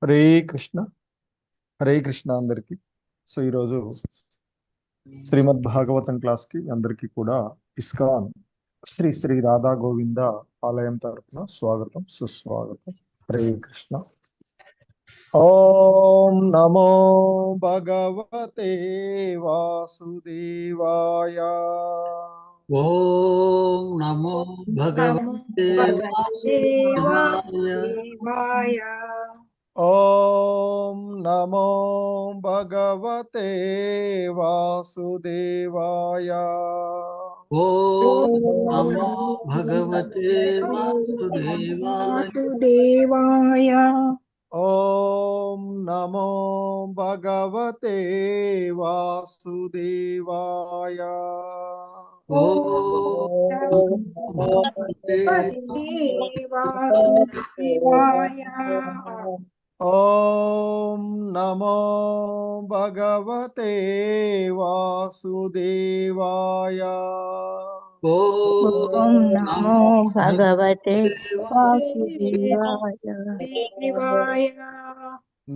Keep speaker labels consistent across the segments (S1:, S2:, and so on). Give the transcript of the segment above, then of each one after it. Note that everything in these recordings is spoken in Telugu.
S1: హరే కృష్ణ. హరే కృష్ణ అందరికి. సో ఈరోజు శ్రీమద్ భాగవతం క్లాస్ కి అందరికి కూడా ఇస్కాన్ శ్రీ శ్రీ రాధా గోవింద ఆలయం తరపున స్వాగతం, సుస్వాగతం. హరే కృష్ణ. ఓం నమో భగవతే వాసుదేవాయ.
S2: ఓం నమో భగవతే వాసుదేవాయ.
S1: ఓం నమో భగవతే వాసుదేవాయ.
S2: ఓం నమో భగవతే వాసుదేవాయ.
S1: ఓం నమో భగవతే వాసుదేవాయ.
S2: ఓం భగవతే వాసుదేవాయ.
S1: ఓం నమో భగవతే వాసుదేవాయ.
S2: ఓం నమో భగవతే
S3: వాసుదేవాయ.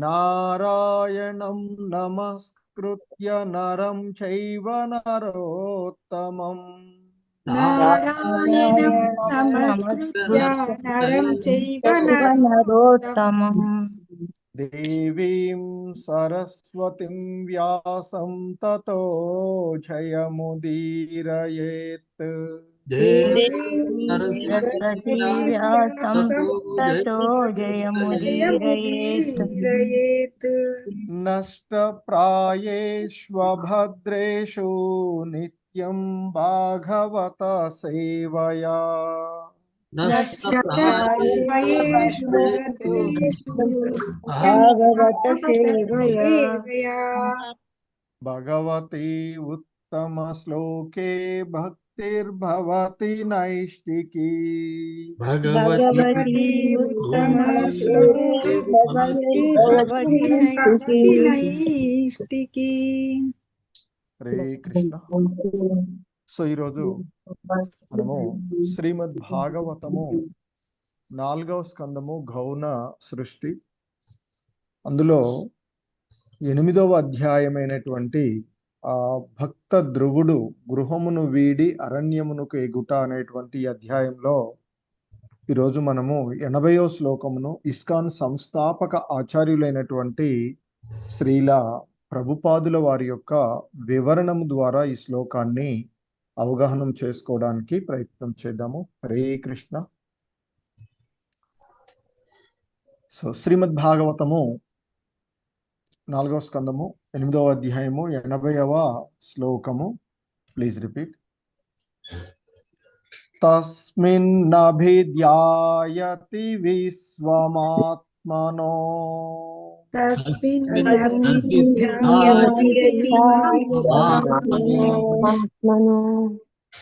S1: నారాయణం నమస్కృత్య నరం చైవ నరోత్తమం.
S3: నారాయణం నమస్కృత్య నరం చైవ నరోత్తమం.
S1: దేవీం సరస్వతిం వ్యాసం తతో జయముదీరయేత్.
S2: సరస్వతి వ్యాసం తతో జయముదీరయేత్.
S1: నష్టప్రాయేష్వభద్రేషు నిత్యం భాగవత సేవయా.
S3: భాగవత సేవయా.
S1: భగవతి ఉత్తమ శ్లోకే భక్తిర్భవతి నైష్టికీ.
S2: భగవతి
S3: ఉత్తమ శ్లోకే భవతి నైష్టికీ.
S1: హరే కృష్ణ. సో ఈరోజు మనము శ్రీమద్ భాగవతము 4వ స్కందము గౌణ సృష్టి, అందులో 8వ అధ్యాయమైనటువంటి భక్త ధ్రువుడు గృహమును వీడి అరణ్యమునకు ఎగుట అనేటువంటి అధ్యాయంలో ఈరోజు మనము 80వ శ్లోకమును ఇస్కాన్ సంస్థాపక ఆచార్యులైనటువంటి శ్రీల ప్రభుపాదుల వారి యొక్క వివరణము ద్వారా ఈ శ్లోకాన్ని అవగాహనం చేసుకోవడానికి ప్రయత్నం చేద్దాము. హరే కృష్ణ. సో శ్రీమద్ భాగవతము 4వ స్కందము 8వ అధ్యాయము 80వ శ్లోకము. Please repeat. తస్మిన్నభిధ్యాయతి విశ్వమాత్మనో.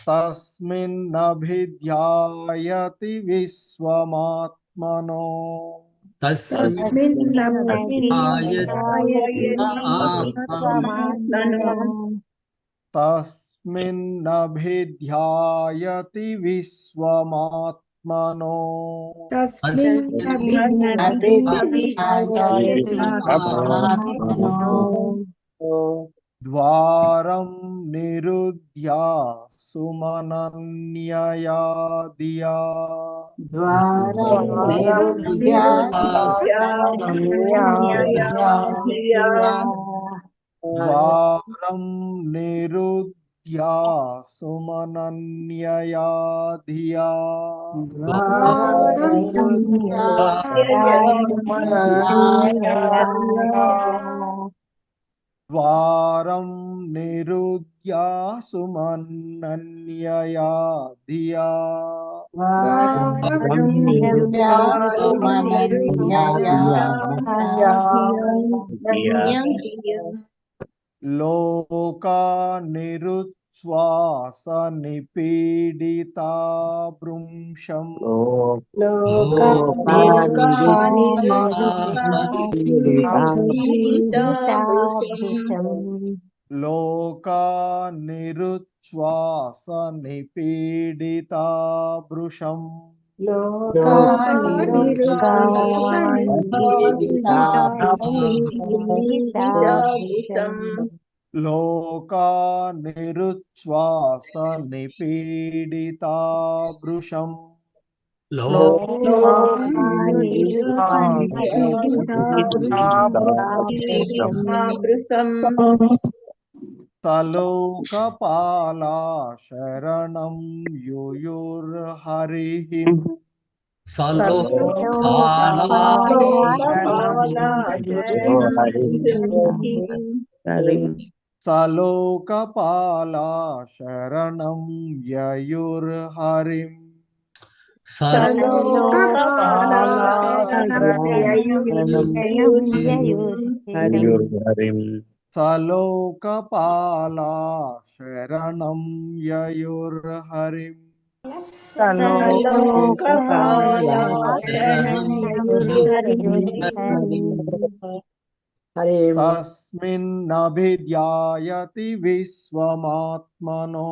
S1: తస్మిన్నభిధ్యాయతి విశ్వమాత్మనో. తస్మిన్నభిధ్యాయతి విశ్వమాత్మనో. ద్వారం నిరుధ్య సుమనన్యయా ధియా. ద్వారం నిరుధ్య సుమనన్యయా ధియా. ద్వారం నిరుధ్య సుమనన్యయా ధియా. లోకా నిరుచ్ఛ్వాస నిపీడితా భృంశం. లోకా నిరుచ్ఛ్వాస నిపీడితా భృశం. లోకా నిరుచ్ఛ్వాస నిపీడితాభృశం సలోకపాలా శరణం యూయుర్హరిః సలోకపాలా శరణం యయుర్హరిం సలోకపాలా శరణం యయుర్హరిం తస్మిన్నభిధ్యాయతి విశ్వమాత్మనో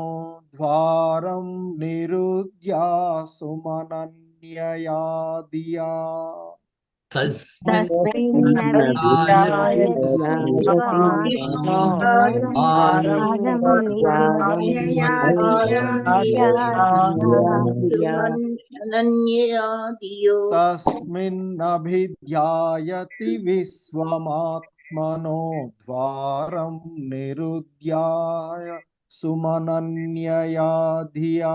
S1: ద్వారం నిరుద్ధ్యా సుమనన్యయా ధియా తస్మిన్నభిధ్యాయతి విశ్వమాత్మనో ద్వారం నిరుద్ధ్యాయ సుమనన్యయా ధియా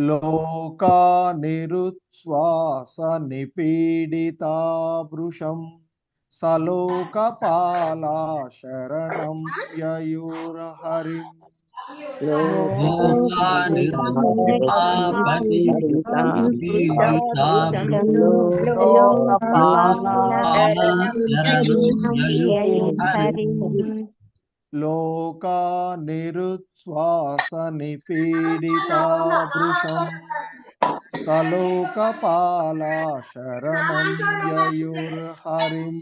S1: లోకా నిరుచ్ఛ్వాస నిపీడితాభృశం సలోకపాలా శరణం యయుర్హరిం లోకా నిరుచ్ఛ్వాస నిపీడితాభృశం సలోకపాలా శరణం యయుర్హరిం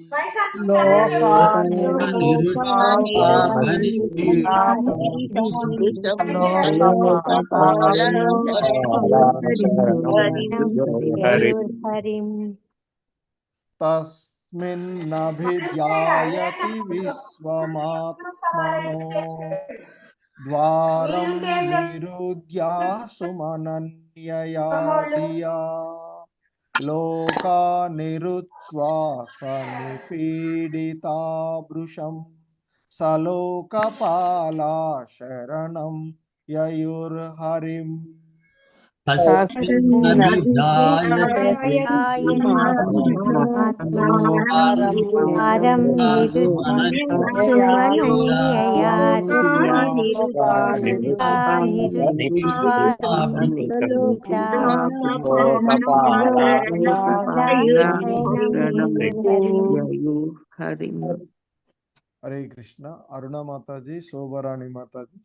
S1: తస్మిన్నభిధ్యాయతి విశ్వమాత్మనో ద్వారం నిరుద్ధ్యా సుమనన్యయా ధియా లోకా నిరుచ్ఛ్వాస నిపీడితాభృశం సలోకపాలా శరణం యయుర్హరిం హరే కృష్ణ. అరుణ మాతాజీ, శోభరాణి మాతాజీ.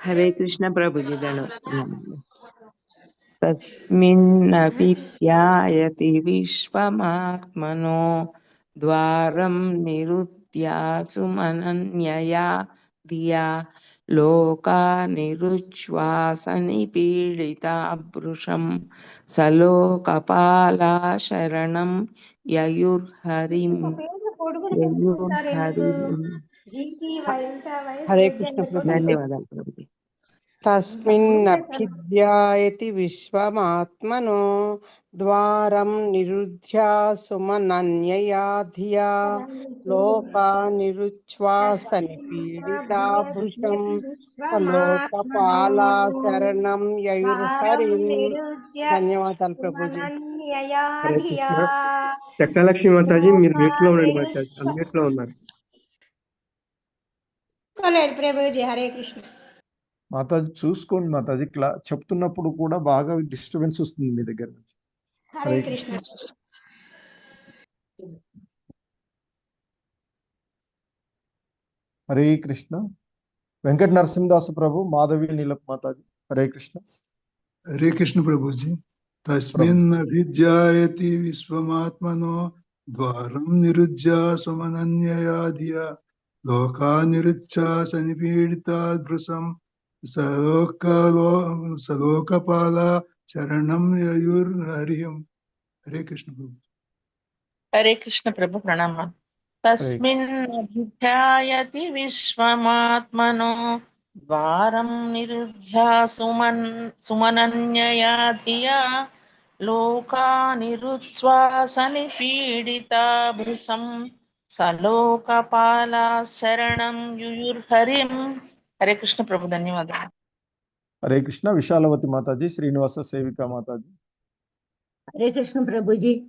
S4: హరే కృష్ణ ప్రభుజీ తస్మిన్నభిధ్యాయతి విశ్వమాత్మనో ద్వారం నిరుద్ధ్యా సుమనన్యయా ధియా లోకా నిరుచ్ఛ్వాస నిపీడితాభృశం సలోకపాలా శరణం యయుర్హరిం.
S3: హరే కృష్ణ ప్రభు.
S4: ధన్యవాదాలు ప్రభుజీ.
S5: తస్మిన్నభిధ్యాయతి విశ్వమాత్మనో ద్వారం నిరుద్ధ్యా సుమనన్యయా ధియా లోకా నిరుచ్ఛ్వాస నిపీడితాభృశం సలోకపాలా శరణం యయుర్హరిం. ధన్యవాదాలు ప్రభుజీ.
S6: చక్రలక్ష్మి మాతాజీ, మీరు మ్యూట్ లో ఉండండి మాతాజీ, అన్మ్యూట్ లో ఉన్నారు.
S3: ప్రభుజీ హరే కృష్ణ.
S1: మాతాజీ చూసుకోండి మాతాజీ, చెప్తున్నప్పుడు కూడా బాగా డిస్టర్బెన్స్ వస్తుంది మీ దగ్గర నుంచి.
S3: హరే కృష్ణ.
S1: హరే కృష్ణ. వెంకట నరసింహదాస్ ప్రభు, మాధవి నీలప్ మాతాజీ. హరే కృష్ణ.
S7: హరే కృష్ణ ప్రభుజీ. తస్మిన్నభిధ్యాయతి విశ్వమాత్మనో ద్వారం నిరుజ్య సుమనన్యయా ధియా లోకా నిరుచ్ఛ్వాస నిపీడితాదృశం సలోకపాల శరణం యయుర్హరిం. హరే కృష్ణ ప్రభు.
S8: హరే కృష్ణ ప్రభు ప్రణామ. తస్మిన్ అభిధ్యాయతి విశ్వమాత్మనో ద్వారం నిరుధ్య సుమనన్యయా ధియా లోకా నిరుచ్ఛ్వాస నిపీడితా భృశం సలోకపాల శరణం యుయుర్హరిం. హరే కృష్ణ ప్రభు, ధన్యవాదాలు.
S1: హరే కృష్ణ. విశాలవతి మాతాజీ, శ్రీనివాస సేవికా మాతాజీ.
S2: హరే కృష్ణ ప్రభుజీ.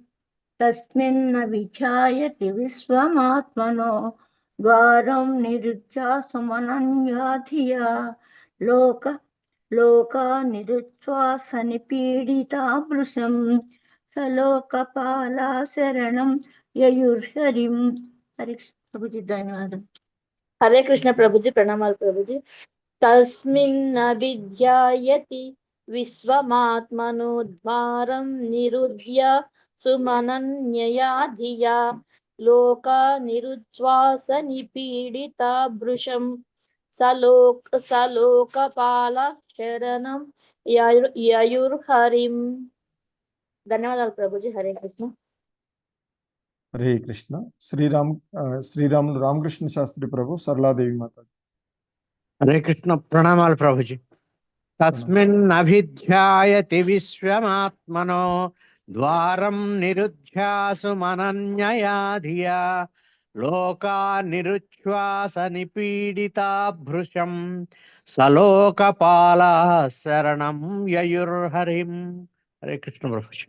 S2: తస్మిన్న విచాయతి విశ్వమాత్మనో ద్వారం నిరుచ్ఛ్వాసమనన్యా ధియా లోకా నిరుచ్ఛ్వాస నిపీడితా భృశం సలోకపాలా శరణం యయుర్హరిం. హరే కృష్ణ ప్రభుజీ, ధన్యవాదాలు.
S9: హరే కృష్ణ ప్రభుజీ, ప్రణామాలు ప్రభుజీ. తస్మిన్ అభిధ్యాయతి విశ్వమాత్మనో ద్వారం నిరుధ్య సుమనన్యయా ధియా లోకా నిరుచ్ఛ్వాస నిపీడితా భృశం సలోకపాల శరణం యయుర్హరిం. ధన్యవాదాలు ప్రభుజీ. హరే కృష్ణ.
S1: హరే కృష్ణ. శ్రీరాములు రామకృష్ణ శాస్త్రి ప్రభు, సరళాదేవి మాతాజీ.
S10: హరే కృష్ణ, ప్రణామాలు ప్రభుజీ. తస్మిన్ అభిధ్యాయతి విశ్వమాత్మనో ద్వారం నిరుధ్యాసుమనన్యయా ధియా లోకా నిరుచ్ఛ్వాస నిపీడితా భృశం సలోకపాల శరణం యయుర్హరిం. హరే కృష్ణ ప్రభుజీ.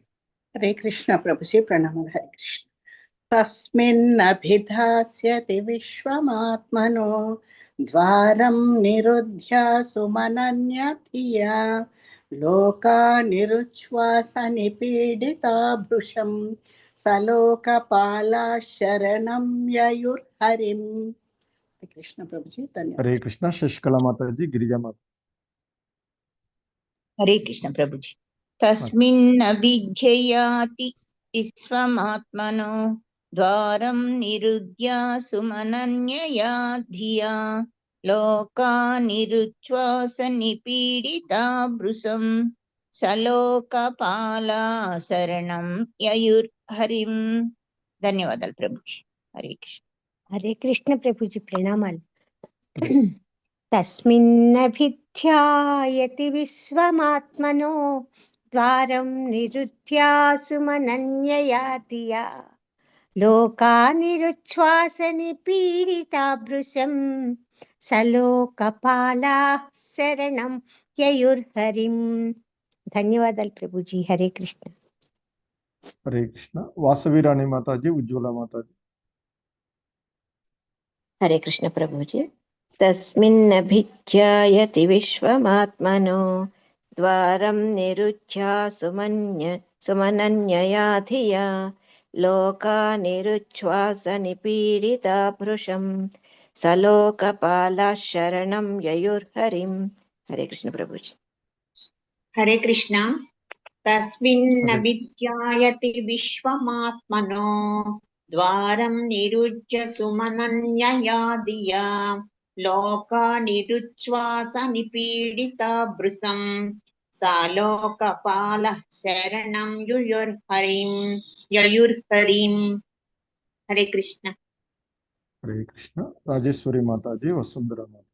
S5: హరే కృష్ణ ప్రభుజీ, ప్రణామాలు. హరే కృష్ణ. తస్మిన్ అభిధాస్యతి విశ్వమాత్మనో ద్వారం నిరుధ్య సుమనన్యా ధియా లోకా నిరుచ్ఛ్వాస నిపీడితా భృశం సలోకపాల శరణం యయుర్హరిం. హరే కృష్ణ ప్రభుజీ, ధన్యవాదాలు.
S1: హరే కృష్ణ. శశికళ మాతాజీ, గిరిజా మాత.
S2: హరే కృష్ణ ప్రభుజీ. తస్మిన్నభిధ్యాయతి విశ్వమాత్మనో ద్వారం నిరుధ్య సుమనన్యయా ధియా లోకా నిరుచ్ఛ్వాస నిపీడితా భృశం సలోకపాల శరణం యయుర్హరిం. ధన్యవాదాలు ప్రభుజీ. హరే కృష్ణ.
S3: హరే కృష్ణ ప్రభుజీ, ప్రణామాలు. తస్మిన్నభిధ్యాయతి విశ్వమాత్మనో ద్వారం నిరుధ్య సుమనన్యయా ధియా లోకా నిరుచ్ఛ్వాస నిపీడితా భృశం సలోకపాల శరణం యయుర్హరిం. ధన్యవాదాలు ప్రభుజీ. హరే కృష్ణ.
S1: హరే కృష్ణ. వాసవిరాణి మాతాజీ, ఉజ్వల మాతాజీ.
S2: హరే కృష్ణ ప్రభుజీ. తస్మిన్నభిధ్యాయతి విశ్వమాత్మనో ద్వారం నిరుచ్ఛ్య సుమనన్యయా ధియా లోకా నిరుచ్ఛ్వాస నిపీడితా భృశం సలోకపాల శరణం యయుర్హరిం. హరే కృష్ణ ప్రభుజీ.
S11: హరే కృష్ణ. తస్మిన్నభిధ్యాయతి విశ్వమాత్మనో ద్వారం నిరుధ్య సుమనన్యయా ధియా లోకా నిరుచ్ఛ్వాస నిపీడితా భృశం సలోకపాల శరణం యయుర్హరిం. హరే కృష్ణ.
S1: హరే కృష్ణ. రాజేశ్వరి మాతాజీ, వసుంధర మాత.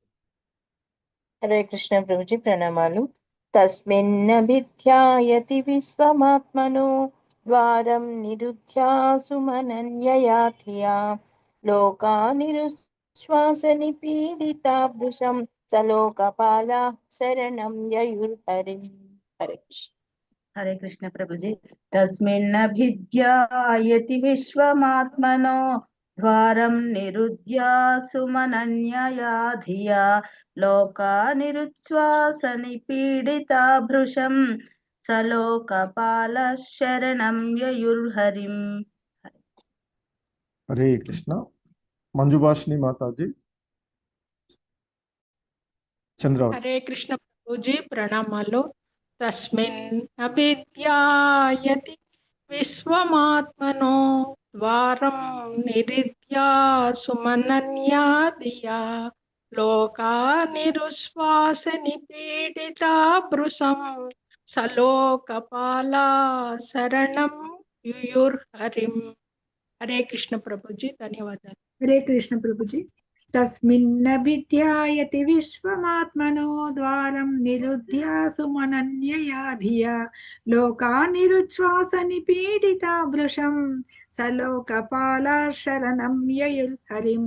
S12: హరే కృష్ణ ప్రభుజీ, ప్రణామాలు. తస్మిన్నభిధ్యాయతి విశ్వమాత్మనో ద్వారం నిరుధ్య సుమనన్యయా ధియా లోకా నిరుచ్ఛ్వాస నిపీడితా భృశం సలోకపాల శరణం యయుర్హరిం. హరే కృష్ణ.
S2: హరే కృష్ణ ప్రభుజీ. తస్మిన్నభిధ్యాయతి విశ్వమాత్మనో ద్వారం నిరుధ్య సుమనన్యయా ధియా లోకా నిరుచ్ఛ్వాస నిపీడితా భృశం సలోకపాల శరణం యయుర్హరిం.
S1: హరే కృష్ణ. మంజుభాషిణి మాతాజీ, చంద్రావతి.
S13: హరే కృష్ణ ప్రభుజీ, ప్రణామాలు. తస్మిన్ అభిధ్యాయతి విశ్వమాత్మనో ద్వారం నిరిధ్యా సుమనన్యా ధియా లోకా నిరుశ్వాస నిపీడితా భృశం సలోకపాలా శరణం యుయుర్హరిం. హరే కృష్ణ ప్రభుజీ, ధన్యవాదాలు.
S14: హరే కృష్ణ ప్రభుజీ. తస్మిన్నభిధ్యాయతి విశ్వమాత్మనో ద్వారం నిరుధ్యా సుమనన్యయా ధియా లోకా నిరుచ్ఛ్వాస నిపీడితా భృశం సలోకపాలా శరణం యయుర్హరిం.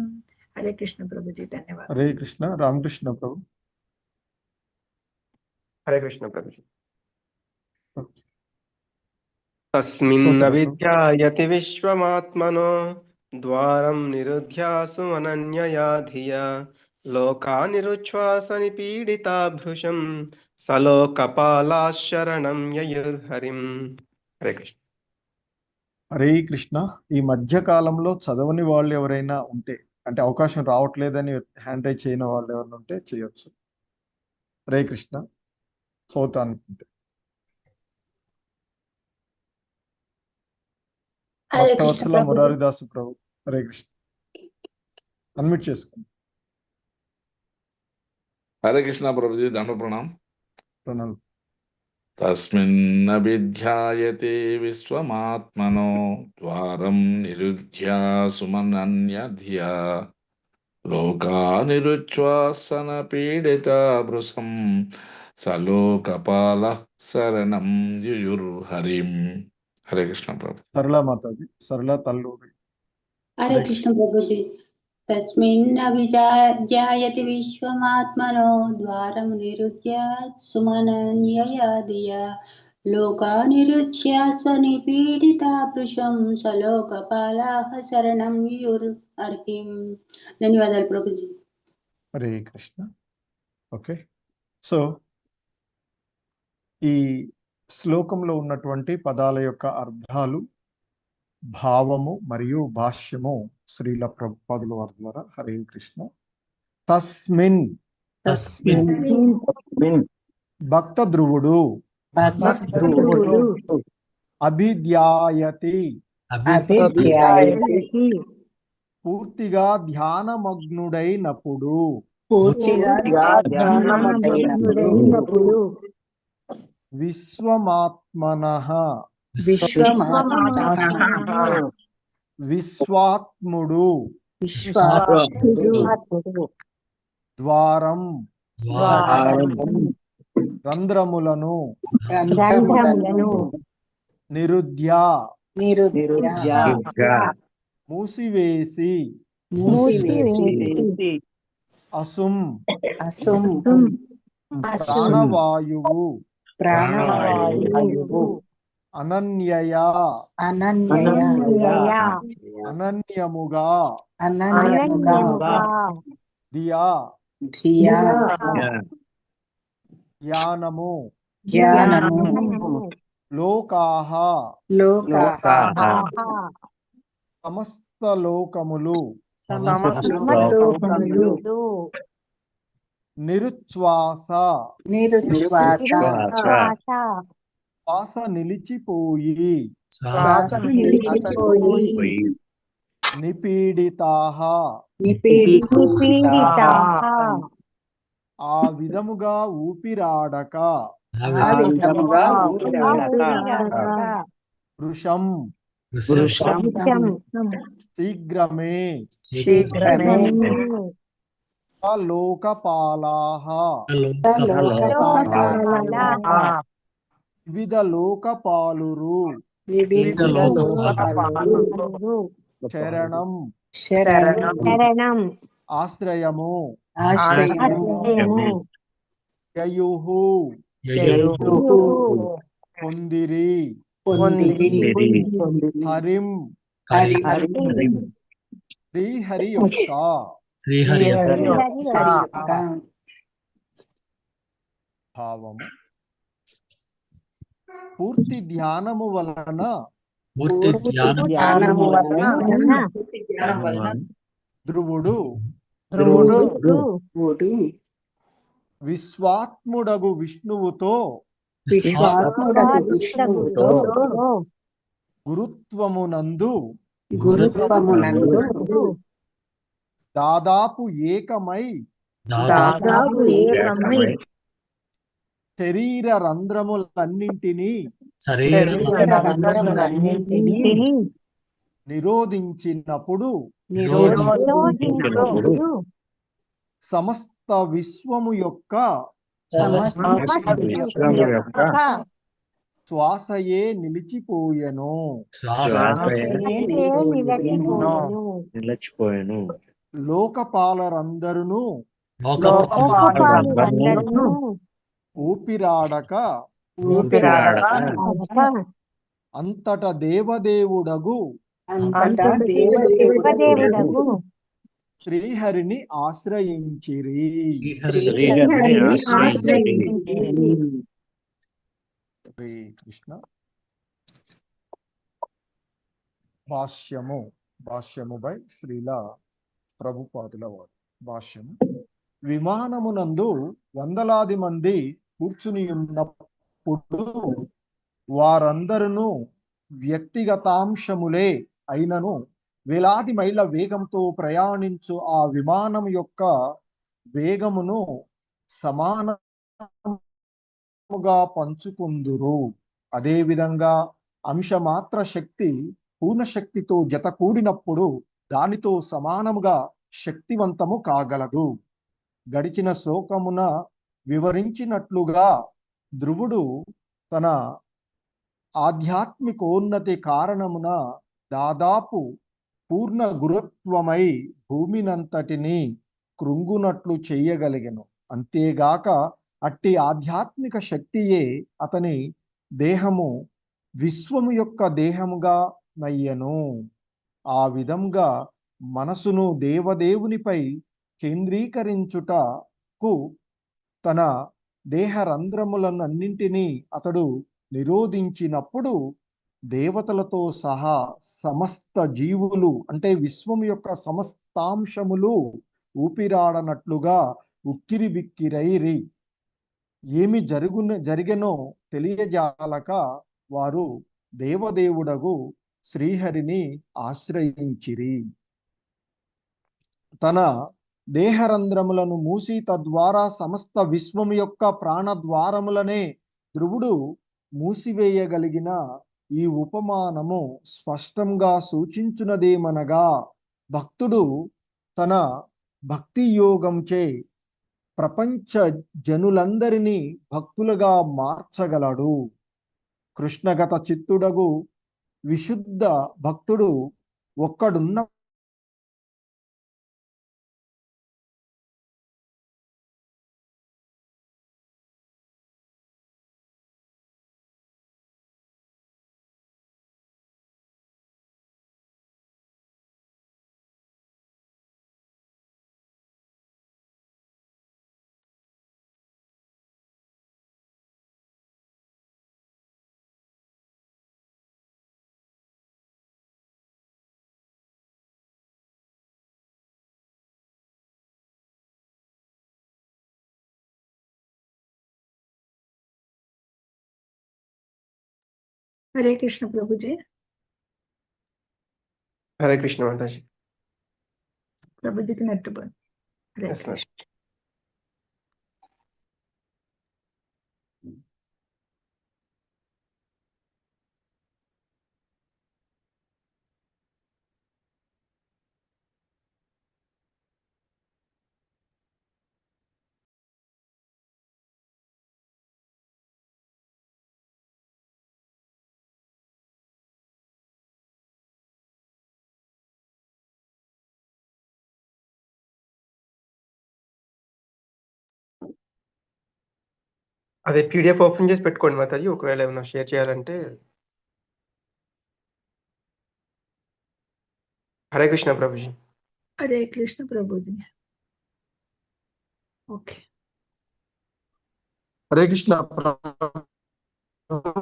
S14: హరే కృష్ణ ప్రభుజీ, ధన్యవాదాలు.
S1: హరే కృష్ణ. రామకృష్ణ ప్రభు.
S6: హరే కృష్ణ ప్రభుజీ. తస్మిన్నవిద్యాయతి విశ్వమాత్మనో ద్వారం నిరుధ్యా సుమనన్యయా ధియా లోకా నిరుచ్ఛ్వాస నిపీడితా భృశం సలోకపాలా శరణం యయుర్హరిం. హరే కృష్ణ.
S1: హరే కృష్ణ. ఈ మధ్య కాలంలో చదవని వాళ్ళు ఎవరైనా ఉంటే, అంటే అవకాశం రావట్లేదని హ్యాండ్ రైజ్ చేయని వాళ్ళు ఎవరైనా ఉంటే చేయొచ్చు. హరే కృష్ణ. చదువుతా అనుకుంటే భక్తవత్సల మురారిదాసు ప్రభు. హరే కృష్ణ. అన్మ్యూట్ చేసుకోండి.
S15: హరే కృష్ణ ప్రభుజీ, దండ ప్రణామ్.
S1: ప్రణామ్.
S15: తస్మిన్నభిధ్యాయతే విశ్వమాత్మనో ద్వారం నిరుధ్యా సుమనన్యధియా లోకా నిరుచ్ఛ్వాసన పీడితా భృశం సలోకపాలః శరణం యుయుర్హరిం. హరే కృష్ణ ప్రభు.
S1: సరళ మాతాజీ, సరళ తల్లూరి.
S16: హరే కృష్ణ ప్రభుజీ. తస్మిన్నభిధ్యాయతి విశ్వమాత్మనో ద్వారం నిరుధ్యా సుమనన్యయా ధియా లోకా నిరుచ్ఛ్వాస నిపీడితా భృశం సలోకపాలాః శరణం యుయుర్హరిం. ధన్యవాదాలు ప్రభుజీ.
S1: హరే కృష్ణ. ఓకే, సో ఈ శ్లోకంలో ఉన్నటువంటి పదాల యొక్క అర్థాలు, భావము మరియు భాష్యము శ్రీల ప్రభుపాదుల వారి ద్వారా. హరే కృష్ణ. తస్మిన్ భక్త ధ్రువుడు, అభిధ్యాయతి పూర్తిగా ధ్యానమగ్నుడైనప్పుడు, విశ్వమాత్మనః విశ్వాత్ముడు, ద్వారం రంధ్రములను, నిరుధ్యా మూసివేసి, అసుం ప్రాణవాయువు అనన్యయా అనన్యముగా ధియా జ్ఞానము లోకాః సమస్త లోకములు నిరుచ్ఛ్వాస శ్వాస నిలిచిపోయి, నిపీడితాః ఆ విధముగా ఊపిరాడక, వృషం శీఘ్రమే, లోకపాలాః వివిధ లోకపాలురు, శరణం ఆశ్రయము, యయుః పొందిరి, హరిం శ్రీహరి యొక్క భావము. పూర్తి ధ్యానము వలన ధ్రువుడు విశ్వాత్ముడగు విష్ణువుతో
S5: విశ్వాత్ముడగు విష్ణువుతో
S1: గురుత్వమునందు
S5: గురుత్వమునందు
S1: దాదాపు ఏకమై శరీర రంధ్రములన్నింటినీ నిరోధించినప్పుడు సమస్త విశ్వము యొక్క శ్వాసయే నిలిచిపోయెను.
S10: నిలిచిపోయాను.
S1: లోకపాలరందరును ఊపిరాడక అంతట దేవదేవుడగు శ్రీహరిని ఆశ్రయించిరి. హరే కృష్ణ. భాష్యము బై శ్రీల ప్రభుపాదుల వారు. భాష్యము: విమానమునందు వందలాది మంది కూర్చుని ఉన్నప్పుడు వారందరూ వ్యక్తిగతాంశములే అయినను వేలాది మైళ్ళ వేగంతో ప్రయాణించు ఆ విమానం యొక్క వేగమును సమానముగా పంచుకుందురు. అదేవిధంగా అంశమాత్ర శక్తి పూర్ణ శక్తితో జత కూడినప్పుడు దానితో సమానముగా శక్తివంతము కాగలదు. గడిచిన శ్లోకమున వివరించినట్లుగా ధ్రువుడు తన ఆధ్యాత్మికోన్నతి కారణమున దాదాపు పూర్ణ గురుత్వమై భూమినంతటిని కృంగునట్లు చెయ్యగలిగెను. అంతేగాక అట్టి ఆధ్యాత్మిక శక్తియే అతని దేహము విశ్వము యొక్క దేహముగా నయ్యెను. ఆ విధంగా మనసును దేవదేవునిపై కేంద్రీకరించుటకు తన దేహ రంధ్రములన్నింటినీ అతడు నిరోధించినప్పుడు దేవతలతో సహా సమస్త జీవులు అంటే విశ్వం యొక్క సమస్తాంశములు ఊపిరాడనట్లుగా ఉక్కిరి బిక్కిరైరి. ఏమి జరిగెనో తెలియజాలక వారు దేవదేవుడగు శ్రీహరిని ఆశ్రయించిరి. తన దేహరంధ్రములను మూసి తద్వారా సమస్త విశ్వము యొక్క ప్రాణద్వారములనే ధ్రువుడు మూసివేయగలిగిన ఈ ఉపమానము స్పష్టంగా సూచించున్నదేమనగా భక్తుడు తన భక్తి యోగంచే ప్రపంచ జనులందరినీ భక్తులుగా మార్చగలడు. కృష్ణగత చిత్తుడగు విశుద్ధ భక్తుడు ఒక్కడున్న
S14: హరే కృష్ణ ప్రభుజీ.
S6: హరే కృష్ణ మాతాజీ.
S14: ప్రభుజీకి నెట్ బంద్. హరే కృష్ణ.
S6: అదే పీడిఎఫ్ ఓపెన్ చేసి పెట్టుకోండి మాతాజీ, ఒకవేళ ఏమైనా షేర్ చేయాలంటే. హరే కృష్ణ ప్రభుజీ.
S14: హరే కృష్ణ ప్రభుజీ. ఓకే.
S1: హరే కృష్ణ.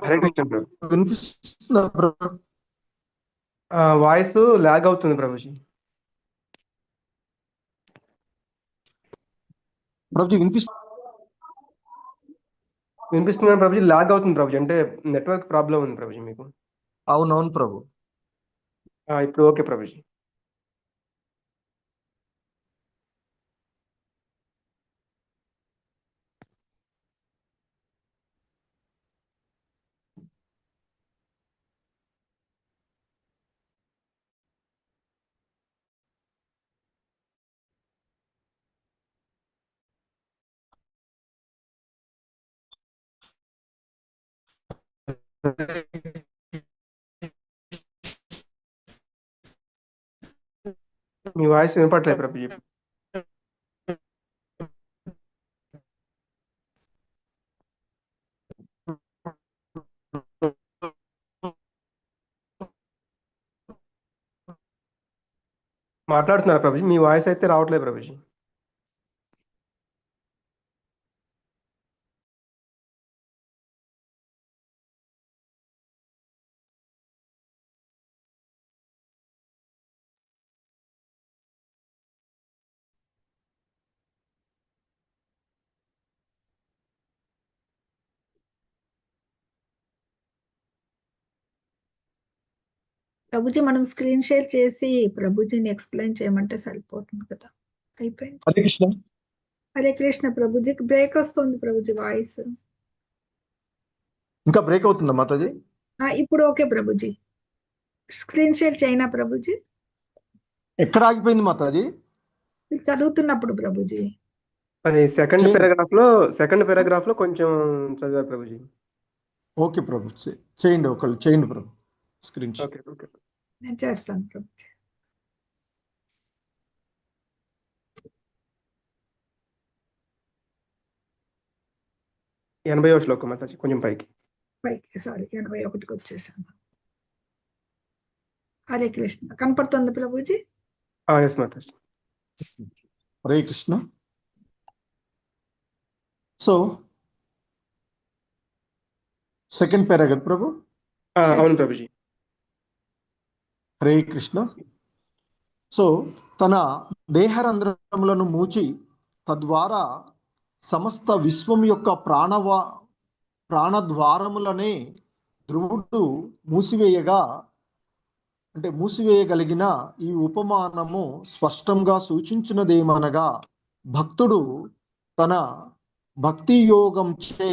S6: హరే కృష్ణ ప్రభు.
S1: వినిపిస్తుందా ప్రభు?
S6: వాయిస్ లాగ్ అవుతుంది ప్రభుజీ.
S1: ప్రభుజీ వినిపిస్తుంది?
S6: వినిపిస్తున్నాను ప్రభుజీ. లాగ్ అవుతుంది ప్రభుజీ, అంటే నెట్వర్క్ ప్రాబ్లం ఉంది ప్రభుజీ మీకు.
S1: అవునవును ప్రభు.
S6: ఇప్పుడు ఓకే ప్రభుజీ. మీ వాయిస్ వినపట్లేదు ప్రభుజీ. మాట్లాడుతున్నారా ప్రభుజీ? మీ వాయిస్ అయితే రావట్లేదు ప్రభుజీ.
S14: ప్రభుజీ మనం స్క్రీన్ షేర్ చేసి ప్రభుజీని ఎక్స్ప్లెయిన్ చేయమంటే సరిపోతుంది కదా. అయిపోయింది.
S1: హరే కృష్ణ.
S14: హరే కృష్ణ ప్రభుజీకి బ్రేక్ వస్తుంది ప్రభుజీ వాయిస్.
S1: ఇంకా బ్రేక్ అవుతుందా మాతాజీ?
S14: ఇప్పుడు ఓకే ప్రభుజీ. స్క్రీన్ షేర్ చేయనా ప్రభుజీ?
S1: ఎక్కడ ఆగిపోయింది మాతాజీ?
S14: మీరు చదువుతున్నప్పుడు ప్రభుజీ.
S6: అది సెకండ్ పారాగ్రాఫ్ లో కొంచెం చదివారు ప్రభుజీ.
S1: ఓకే ప్రభు, చేయండి, ఒకళ్ళు చేయండి ప్రభు స్క్రీన్ షేర్.
S6: ఓకే.
S14: నేను చేస్తాను ప్రభుజీ.
S6: ఎనభై శ్లోకం మాతాజీ, కొంచెం పైకి
S14: సారీ 81కి వచ్చేసాను. హరే కృష్ణ కనపడుతుంది ప్రభుజీ?
S6: ఎస్ మాతాజీ.
S1: Hare Krishna. So second paragraph ప్రభు.
S6: అవును ప్రభుజీ.
S1: హరే కృష్ణ. సో తన దేహరంధ్రములను మూచి తద్వారా సమస్త విశ్వం యొక్క ప్రాణద్వారములనే ధ్రువుడు మూసివేయగలిగిన ఈ ఉపమానము స్పష్టంగా సూచించినదేమనగా, భక్తుడు తన భక్తి యోగంచే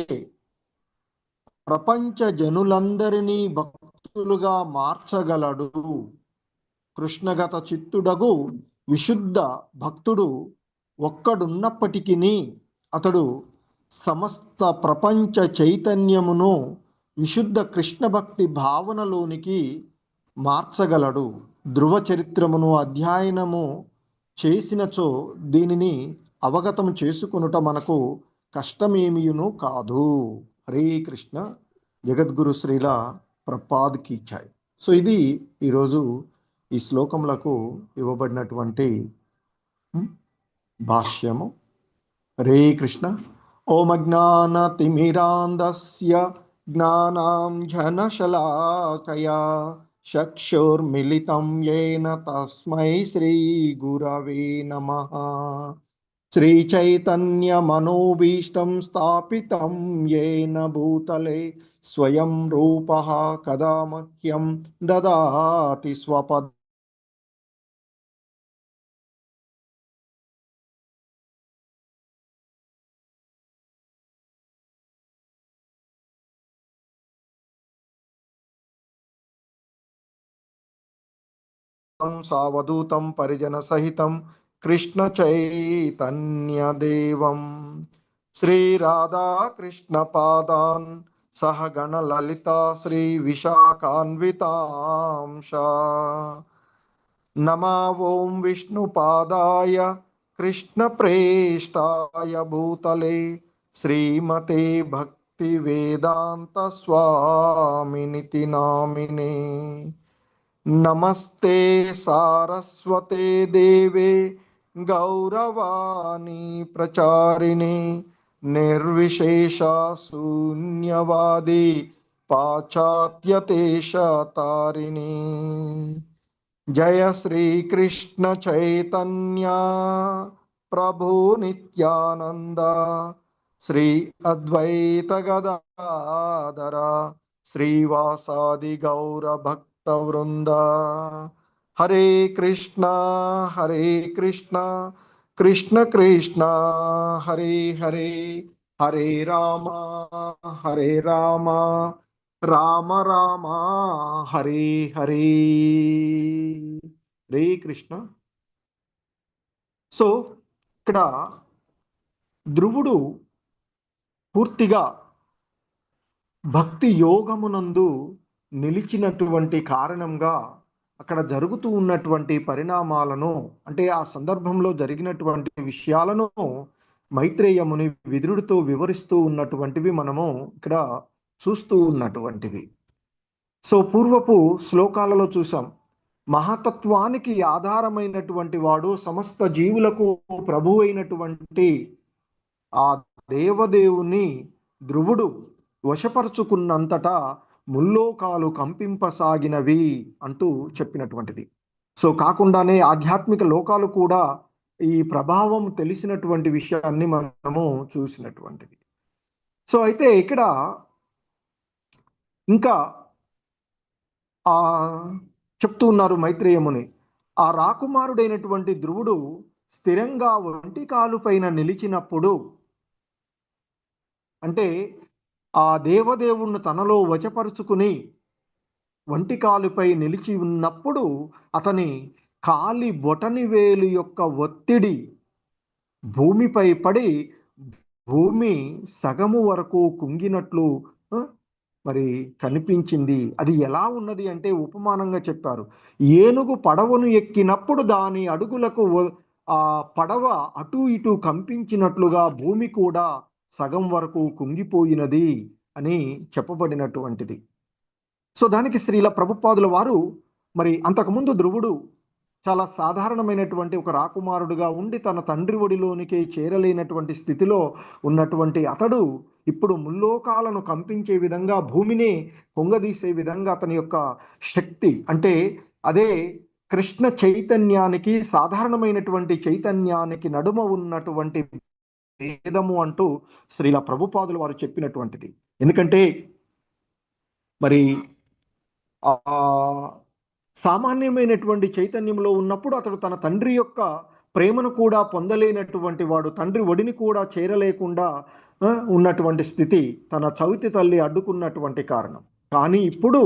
S1: ప్రపంచ జనులందరినీ భక్తులుగా మార్చగలడు. కృష్ణగత చిత్తుడగు విశుద్ధ భక్తుడు ఒక్కడున్నప్పటికీ అతడు సమస్త ప్రపంచ చైతన్యమును విశుద్ధ కృష్ణ భక్తి భావనలోనికి మార్చగలడు. ధ్రువ చరిత్రమును అధ్యయనము చేసినచో దీనిని అవగతం చేసుకొనుట మనకు కష్టమేమియును కాదు. హరే కృష్ణ. జగద్గురు శ్రీల ప్రభుపాద్ కీ జై. సో ఇది ఈరోజు ఈ శ్లోకములకు ఇవ్వబడినటువంటి భాష్యము. హరే కృష్ణ. ఓం అజ్ఞానతిమిరాంధస్య జ్ఞానాంజనశలాకయా చక్షుర్మిలితం యేన తస్మై శ్రీ గురవే నమః. శ్రీచైతన్యమనోభీష్టం స్థాపితం యేన భూతలే స్వయం రూపః కదా మహ్యం దదాతి స్వపదం సావధూతం పరిజన సహితం కృష్ణ చైతన్యదేవం శ్రీ రాధా కృష్ణ పాదాన్ సహగణ లలిత శ్రీ విశాఖాన్వితాంశ. నమో ఓం విష్ణుపాదాయ కృష్ణ ప్రేష్టాయ భూతలే శ్రీమతే భక్తి వేదాంత స్వామినితి నామినే. నమస్తే సారస్వతే దేవే గౌరవాణి ప్రచారిణే నిర్విశేష శూన్యవాది పాశ్చాత్యదేశ తారిణి. జయ శ్రీకృష్ణ చైతన్య ప్రభు నిత్యానంద శ్రీ అద్వైత గదాధర శ్రీవాసాది గౌర భక్త వృంద. హరే కృష్ణ కృష్ణ కృష్ణ హరే హరే, హరే రామ రామ రామ హరే హరే. హరే కృష్ణ. సో ఇక్కడ ధ్రువుడు పూర్తిగా భక్తి యోగమునందు నిలిచినటువంటి కారణంగా అక్కడ జరుగుతూ ఉన్నటువంటి పరిణామాలను, అంటే ఆ సందర్భంలో జరిగినటువంటి విషయాలను మైత్రేయముని విదురుడితో వివరిస్తూ ఉన్నటువంటివి మనము ఇక్కడ చూస్తూ ఉన్నటువంటివి. సో పూర్వపు శ్లోకాలలో చూసాం, మహాతత్వానికి ఆధారమైనటువంటి వాడు, సమస్త జీవులకు ప్రభు అయినటువంటి ఆ దేవదేవుని ధ్రువుడు వశపరుచుకున్నంతటా ముల్లోకాలు కంపింపసాగినవి అంటూ చెప్పినటువంటిది. సో కాకుండానే ఆధ్యాత్మిక లోకాలు కూడా ఈ ప్రభావం తెలిసినటువంటి విషయాన్ని మనము చూసినటువంటిది. సో అయితే ఇక్కడ ఇంకా చెప్తూ ఉన్నారు మైత్రేయముని, ఆ రాకుమారుడైనటువంటి ధ్రువుడు స్థిరంగా ఒంటి కాలు పైన నిలిచినప్పుడు, అంటే ఆ దేవదేవుణ్ణి తనలో వశపరుచుకుని ఒంటి కాలుపై నిలిచి ఉన్నప్పుడు అతని కాలి బొటని వేలు యొక్క ఒత్తిడి భూమిపై పడి భూమి సగము వరకు కుంగినట్లు మరి కనిపించింది. అది ఎలా ఉన్నది అంటే ఉపమానంగా చెప్పారు, ఏనుగు పడవను ఎక్కినప్పుడు దాని అడుగులకు ఆ పడవ అటు ఇటు కంపించినట్లుగా భూమి కూడా సగం వరకు కుంగిపోయినది అని చెప్పబడినటువంటిది. సో దానికి శ్రీల ప్రభుపాదుల వారు, మరి అంతకుముందు ధ్రువుడు చాలా సాధారణమైనటువంటి ఒక రాకుమారుడుగా ఉండి తన తండ్రి ఒడిలోనికి చేరలేనటువంటి స్థితిలో ఉన్నటువంటి అతడు ఇప్పుడు ముల్లోకాలను కంపించే విధంగా, భూమిని పొంగదీసే విధంగా అతని యొక్క శక్తి, అంటే అదే కృష్ణ చైతన్యానికి సాధారణమైనటువంటి చైతన్యానికి నడుమ ఉన్నటువంటి భేదము అంటూ శ్రీల ప్రభుపాదులు వారు చెప్పినటువంటిది. ఎందుకంటే మరి సామాన్యమైనటువంటి చైతన్యంలో ఉన్నప్పుడు అతడు తన తండ్రి యొక్క ప్రేమను కూడా పొందలేనటువంటి వాడు, తండ్రి ఒడిని కూడా చేరలేకుండా ఉన్నటువంటి స్థితి తన చవితి తల్లి అడ్డుకున్నటువంటి కారణం. కానీ ఇప్పుడు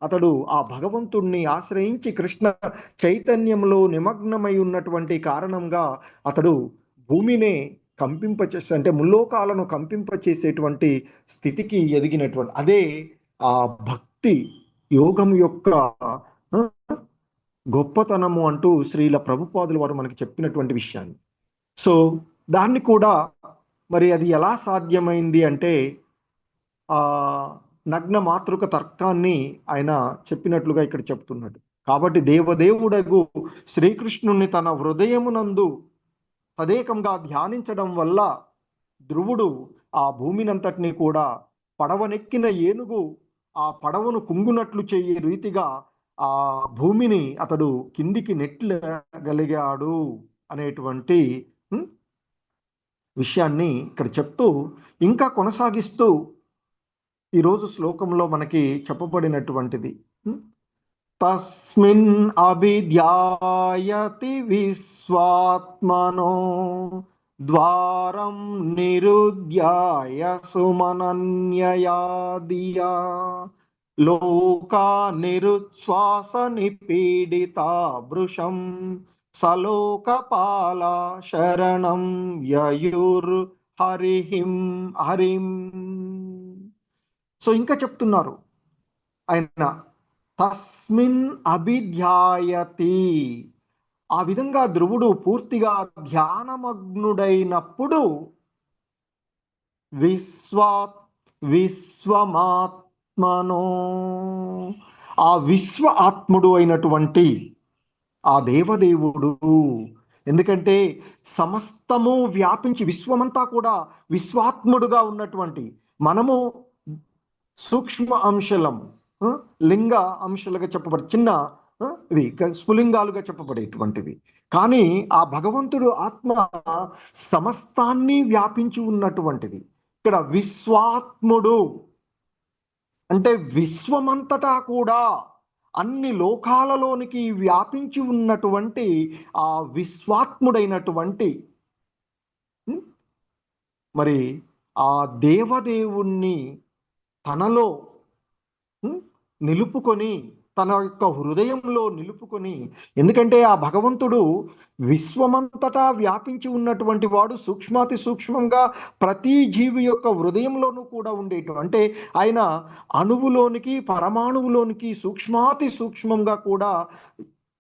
S1: అతడు ఆ భగవంతుణ్ణి ఆశ్రయించి కృష్ణ చైతన్యంలో నిమగ్నమై ఉన్నటువంటి కారణంగా అతడు భూమినే కంపింపచేసే, అంటే ముల్లోకాలను కంపింపచేసేటువంటి స్థితికి ఎదిగినటువంటి, అదే ఆ భక్తి యోగం యొక్క గొప్పతనము అంటూ శ్రీల ప్రభుపాదులు వారు మనకి చెప్పినటువంటి విషయాన్ని. సో దాన్ని కూడా మరి అది ఎలా సాధ్యమైంది అంటే నగ్న మాతృక తర్కాన్ని ఆయన చెప్పినట్లుగా ఇక్కడ చెప్తున్నాడు. కాబట్టి దేవదేవుడగు శ్రీకృష్ణుని తన హృదయమునందు తదేకంగా ధ్యానించడం వల్ల ధ్రువుడు ఆ భూమినంతటిని కూడా పడవనెక్కిన ఏనుగు ఆ పడవను కుంగునట్లు చేయే రీతిగా ఆ భూమిని అతడు కిందికి నెట్టగలిగాడు అనేటువంటి విషయాన్ని ఇక్కడ చెప్తూ ఇంకా కొనసాగిస్తూ ఈరోజు శ్లోకంలో మనకి చెప్పబడినటువంటిది, తస్మిన్ అభిధ్యాయతి విశ్వాత్మనో ద్వారం నిరుధ్యాయ సుమనన్యయా దియా లోకా నిరుచ్ఛ్వాస నిపీడితా భృశం సలోకపాల శరణం యయుర్ హరిం. సో ఇంకా చెప్తున్నారు ఆయన, తస్మిన్ అభిధ్యాయతి, ఆ విధంగా ధ్రువుడు పూర్తిగా ధ్యానమగ్నుడైనప్పుడు విశ్వమాత్మనో, ఆ విశ్వ ఆత్ముడు అయినటువంటి ఆ దేవదేవుడు, ఎందుకంటే సమస్తము వ్యాపించి విశ్వమంతా కూడా విశ్వాత్ముడుగా ఉన్నటువంటి మనము సూక్ష్మ అంశలం, లింగ అంశాలుగా చెప్పబడి చిన్న ఇవి స్ఫులింగాలుగా చెప్పబడేటువంటివి. కానీ ఆ భగవంతుడు ఆత్మ సమస్తాన్ని వ్యాపించి ఉన్నటువంటిది. ఇక్కడ విశ్వాత్ముడు అంటే విశ్వమంతటా కూడా అన్ని లోకాలలోనికి వ్యాపించి ఉన్నటువంటి ఆ విశ్వాత్ముడైనటువంటి మరి ఆ దేవదేవుణ్ణి తనలో నిలుపుకొని తన యొక్క హృదయంలో నిలుపుకొని, ఎందుకంటే ఆ భగవంతుడు విశ్వమంతటా వ్యాపించి ఉన్నటువంటి వాడు సూక్ష్మాతి సూక్ష్మంగా ప్రతి జీవి యొక్క హృదయంలోనూ కూడా ఉండేటు, అంటే ఆయన అణువులోనికి పరమాణువులోనికి సూక్ష్మాతి సూక్ష్మంగా కూడా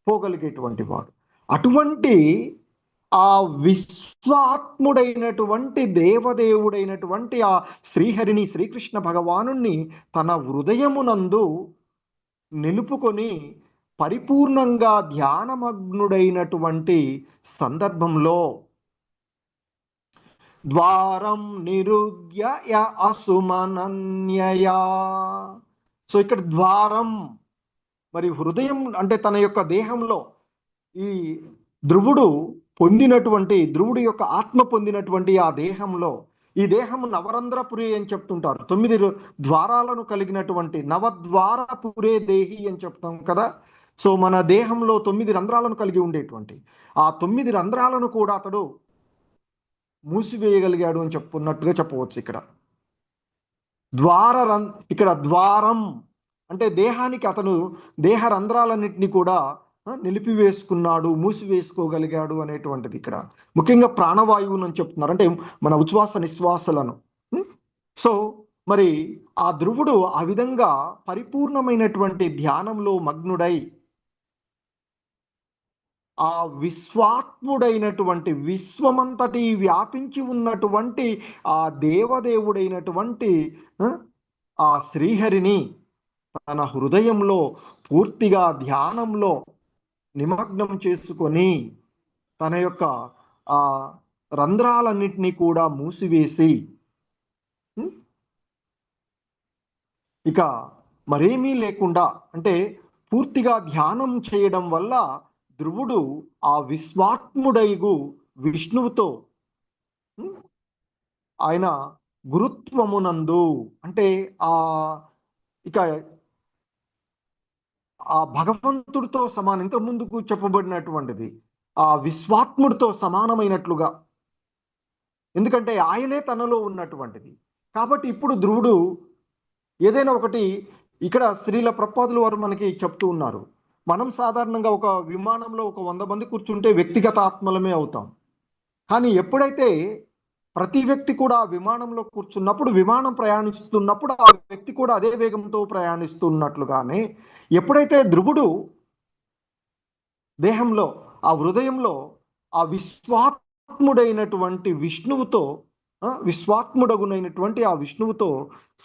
S1: పోగలిగేటువంటి వాడు. అటువంటి ఆ విశ్వాత్ముడైనటువంటి దేవదేవుడైనటువంటి ఆ శ్రీహరిని శ్రీకృష్ణ భగవానుణ్ణి తన హృదయమునందు నిలుపుకొని పరిపూర్ణంగా ధ్యానమగ్నుడైనటువంటి సందర్భంలో ద్వారం నిరుద్య అసుమనన్యయా. సో ఇక్కడ ద్వారం మరి హృదయం అంటే తన యొక్క దేహంలో ఈ ధ్రువుడు యొక్క ఆత్మ పొందినటువంటి ఆ దేహంలో, ఈ దేహం నవరంధ్రపురి అని చెప్తుంటారు, 9 ద్వారాలను కలిగినటువంటి నవద్వారపురే దేహి అని చెప్తాం కదా. సో మన దేహంలో 9 రంధ్రాలను కలిగి ఉండేటువంటి ఆ 9 రంధ్రాలను కూడా అతడు మూసివేయగలిగాడు అని చెప్పున్నట్టుగా చెప్పవచ్చు. ఇక్కడ ద్వారం అంటే దేహానికి అతను దేహ రంధ్రాలన్నింటినీ కూడా నిలిపివేసుకున్నాడు, మూసివేసుకోగలిగాడు అనేటువంటిది. ఇక్కడ ముఖ్యంగా ప్రాణవాయువును అని చెప్తున్నారు, అంటే మన ఉచ్ఛ్వాస నిశ్వాసలను. సో మరి ఆ ధ్రువుడు ఆ విధంగా పరిపూర్ణమైనటువంటి ధ్యానంలో మగ్నుడై ఆ విశ్వాత్ముడైనటువంటి విశ్వమంతటి వ్యాపించి ఉన్నటువంటి ఆ దేవదేవుడైనటువంటి ఆ శ్రీహరిని తన హృదయంలో పూర్తిగా ధ్యానంలో నిమగ్నం చేసుకొని తన యొక్క ఆ రంధ్రాలన్నింటినీ కూడా మూసివేసి ఇక మరేమీ లేకుండా, అంటే పూర్తిగా ధ్యానం చేయడం వల్ల ధ్రువుడు ఆ విశ్వాత్ముడైగు విష్ణువుతో ఆయన గురుత్వమునందు, అంటే ఇక ఆ భగవంతుడితో సమానం, ఇంతకు ముందుకు చెప్పబడినటువంటిది ఆ విశ్వాత్ముడితో సమానమైనట్లుగా, ఎందుకంటే ఆయనే తనలో ఉన్నటువంటిది. కాబట్టి ఇప్పుడు ధ్రువుడు ఏదైనా ఒకటి, ఇక్కడ శ్రీల ప్రభుపాదుల వారు మనకి చెప్తూ ఉన్నారు, మనం సాధారణంగా ఒక విమానంలో ఒక 100 మంది కూర్చుంటే వ్యక్తిగత ఆత్మలమే అవుతాం. కానీ ఎప్పుడైతే ప్రతి వ్యక్తి కూడా విమానంలో కూర్చున్నప్పుడు, విమానం ప్రయాణిస్తున్నప్పుడు ఆ వ్యక్తి కూడా అదే వేగంతో ప్రయాణిస్తున్నట్లుగానే ఎప్పుడైతే ధ్రువుడు దేహంలో ఆ హృదయంలో ఆ విశ్వాత్ముడైనటువంటి విష్ణువుతో విశ్వాత్ముడగునైనటువంటి ఆ విష్ణువుతో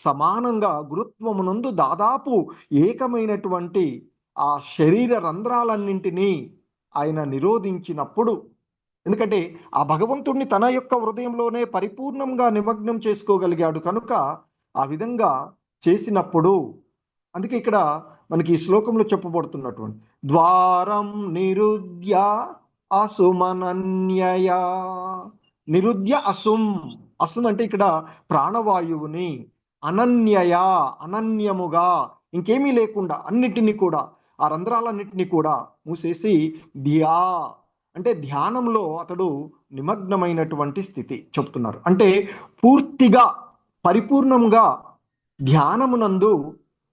S1: సమానంగా గురుత్వమునందు దాదాపు ఏకమైనటువంటి ఆ శరీర రంధ్రాలన్నింటినీ ఆయన నిరోధించినప్పుడు, ఎందుకంటే ఆ భగవంతుడిని తన యొక్క హృదయంలోనే పరిపూర్ణంగా నిమగ్నం చేసుకోగలిగాడు కనుక ఆ విధంగా చేసినప్పుడు, అందుకే ఇక్కడ మనకి ఈ శ్లోకంలో చెప్పబడుతున్నటువంటి ద్వారం నిరుద్య అసుమనన్యయా. నిరుద్య అసుం అంటే ఇక్కడ ప్రాణవాయువుని అనన్యయా అనన్యముగా ఇంకేమీ లేకుండా అన్నిటినీ కూడా ఆ రంధ్రాలన్నింటినీ కూడా మూసేసి ధ్యా అంటే ధ్యానంలో అతడు నిమగ్నమైనటువంటి స్థితి చెప్తున్నారు. అంటే పూర్తిగా పరిపూర్ణంగా ధ్యానమునందు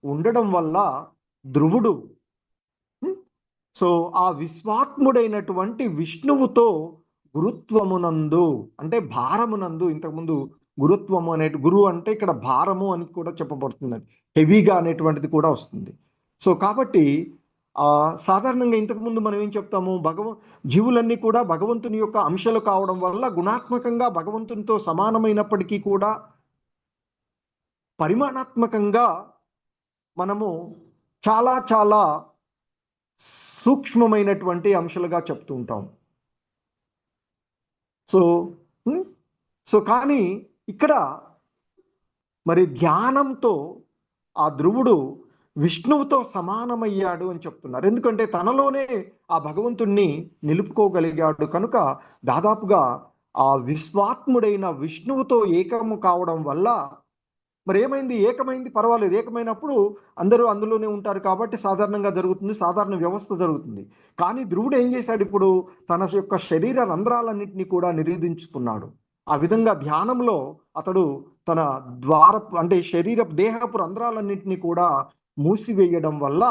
S1: ఉండడం వల్ల ధ్రువుడు సో ఆ విశ్వాత్ముడైనటువంటి విష్ణువుతో గురుత్వమునందు, అంటే భారమునందు, ఇంతకుముందు గురుత్వము గురువు అంటే ఇక్కడ భారము అని కూడా చెప్పబడుతుంది, హెవీగా అనేటువంటిది కూడా వస్తుంది. సో కాబట్టి సాధారణంగా ఇంతకుముందు మనం ఏం చెప్తాము, జీవులన్నీ కూడా భగవంతుని యొక్క అంశాలు కావడం వల్ల గుణాత్మకంగా భగవంతునితో సమానమైనప్పటికీ కూడా పరిమాణాత్మకంగా మనము చాలా చాలా సూక్ష్మమైనటువంటి అంశాలుగా చెప్తూ ఉంటాం. సో కానీ ఇక్కడ మరి ధ్యానంతో ఆ ధ్రువుడు విష్ణువుతో సమానమయ్యాడు అని చెప్తున్నారు. ఎందుకంటే తనలోనే ఆ భగవంతుణ్ణి నిలుపుకోగలిగాడు కనుక దాదాపుగా ఆ విశ్వాత్ముడైన విష్ణువుతో ఏకము కావడం వల్ల మరి ఏమైంది? ఏకమైంది, పర్వాలేదు. ఏకమైనప్పుడు అందరూ అందులోనే ఉంటారు కాబట్టి సాధారణంగా జరుగుతుంది, సాధారణ వ్యవస్థ జరుగుతుంది. కానీ ధ్రువుడు ఏం చేశాడు? ఇప్పుడు తన యొక్క శరీర రంధ్రాలన్నింటినీ కూడా నిరోధించుకున్నాడు. ఆ విధంగా ధ్యానంలో అతడు తన అంటే దేహపు రంధ్రాలన్నింటినీ కూడా మూసివేయడం వల్ల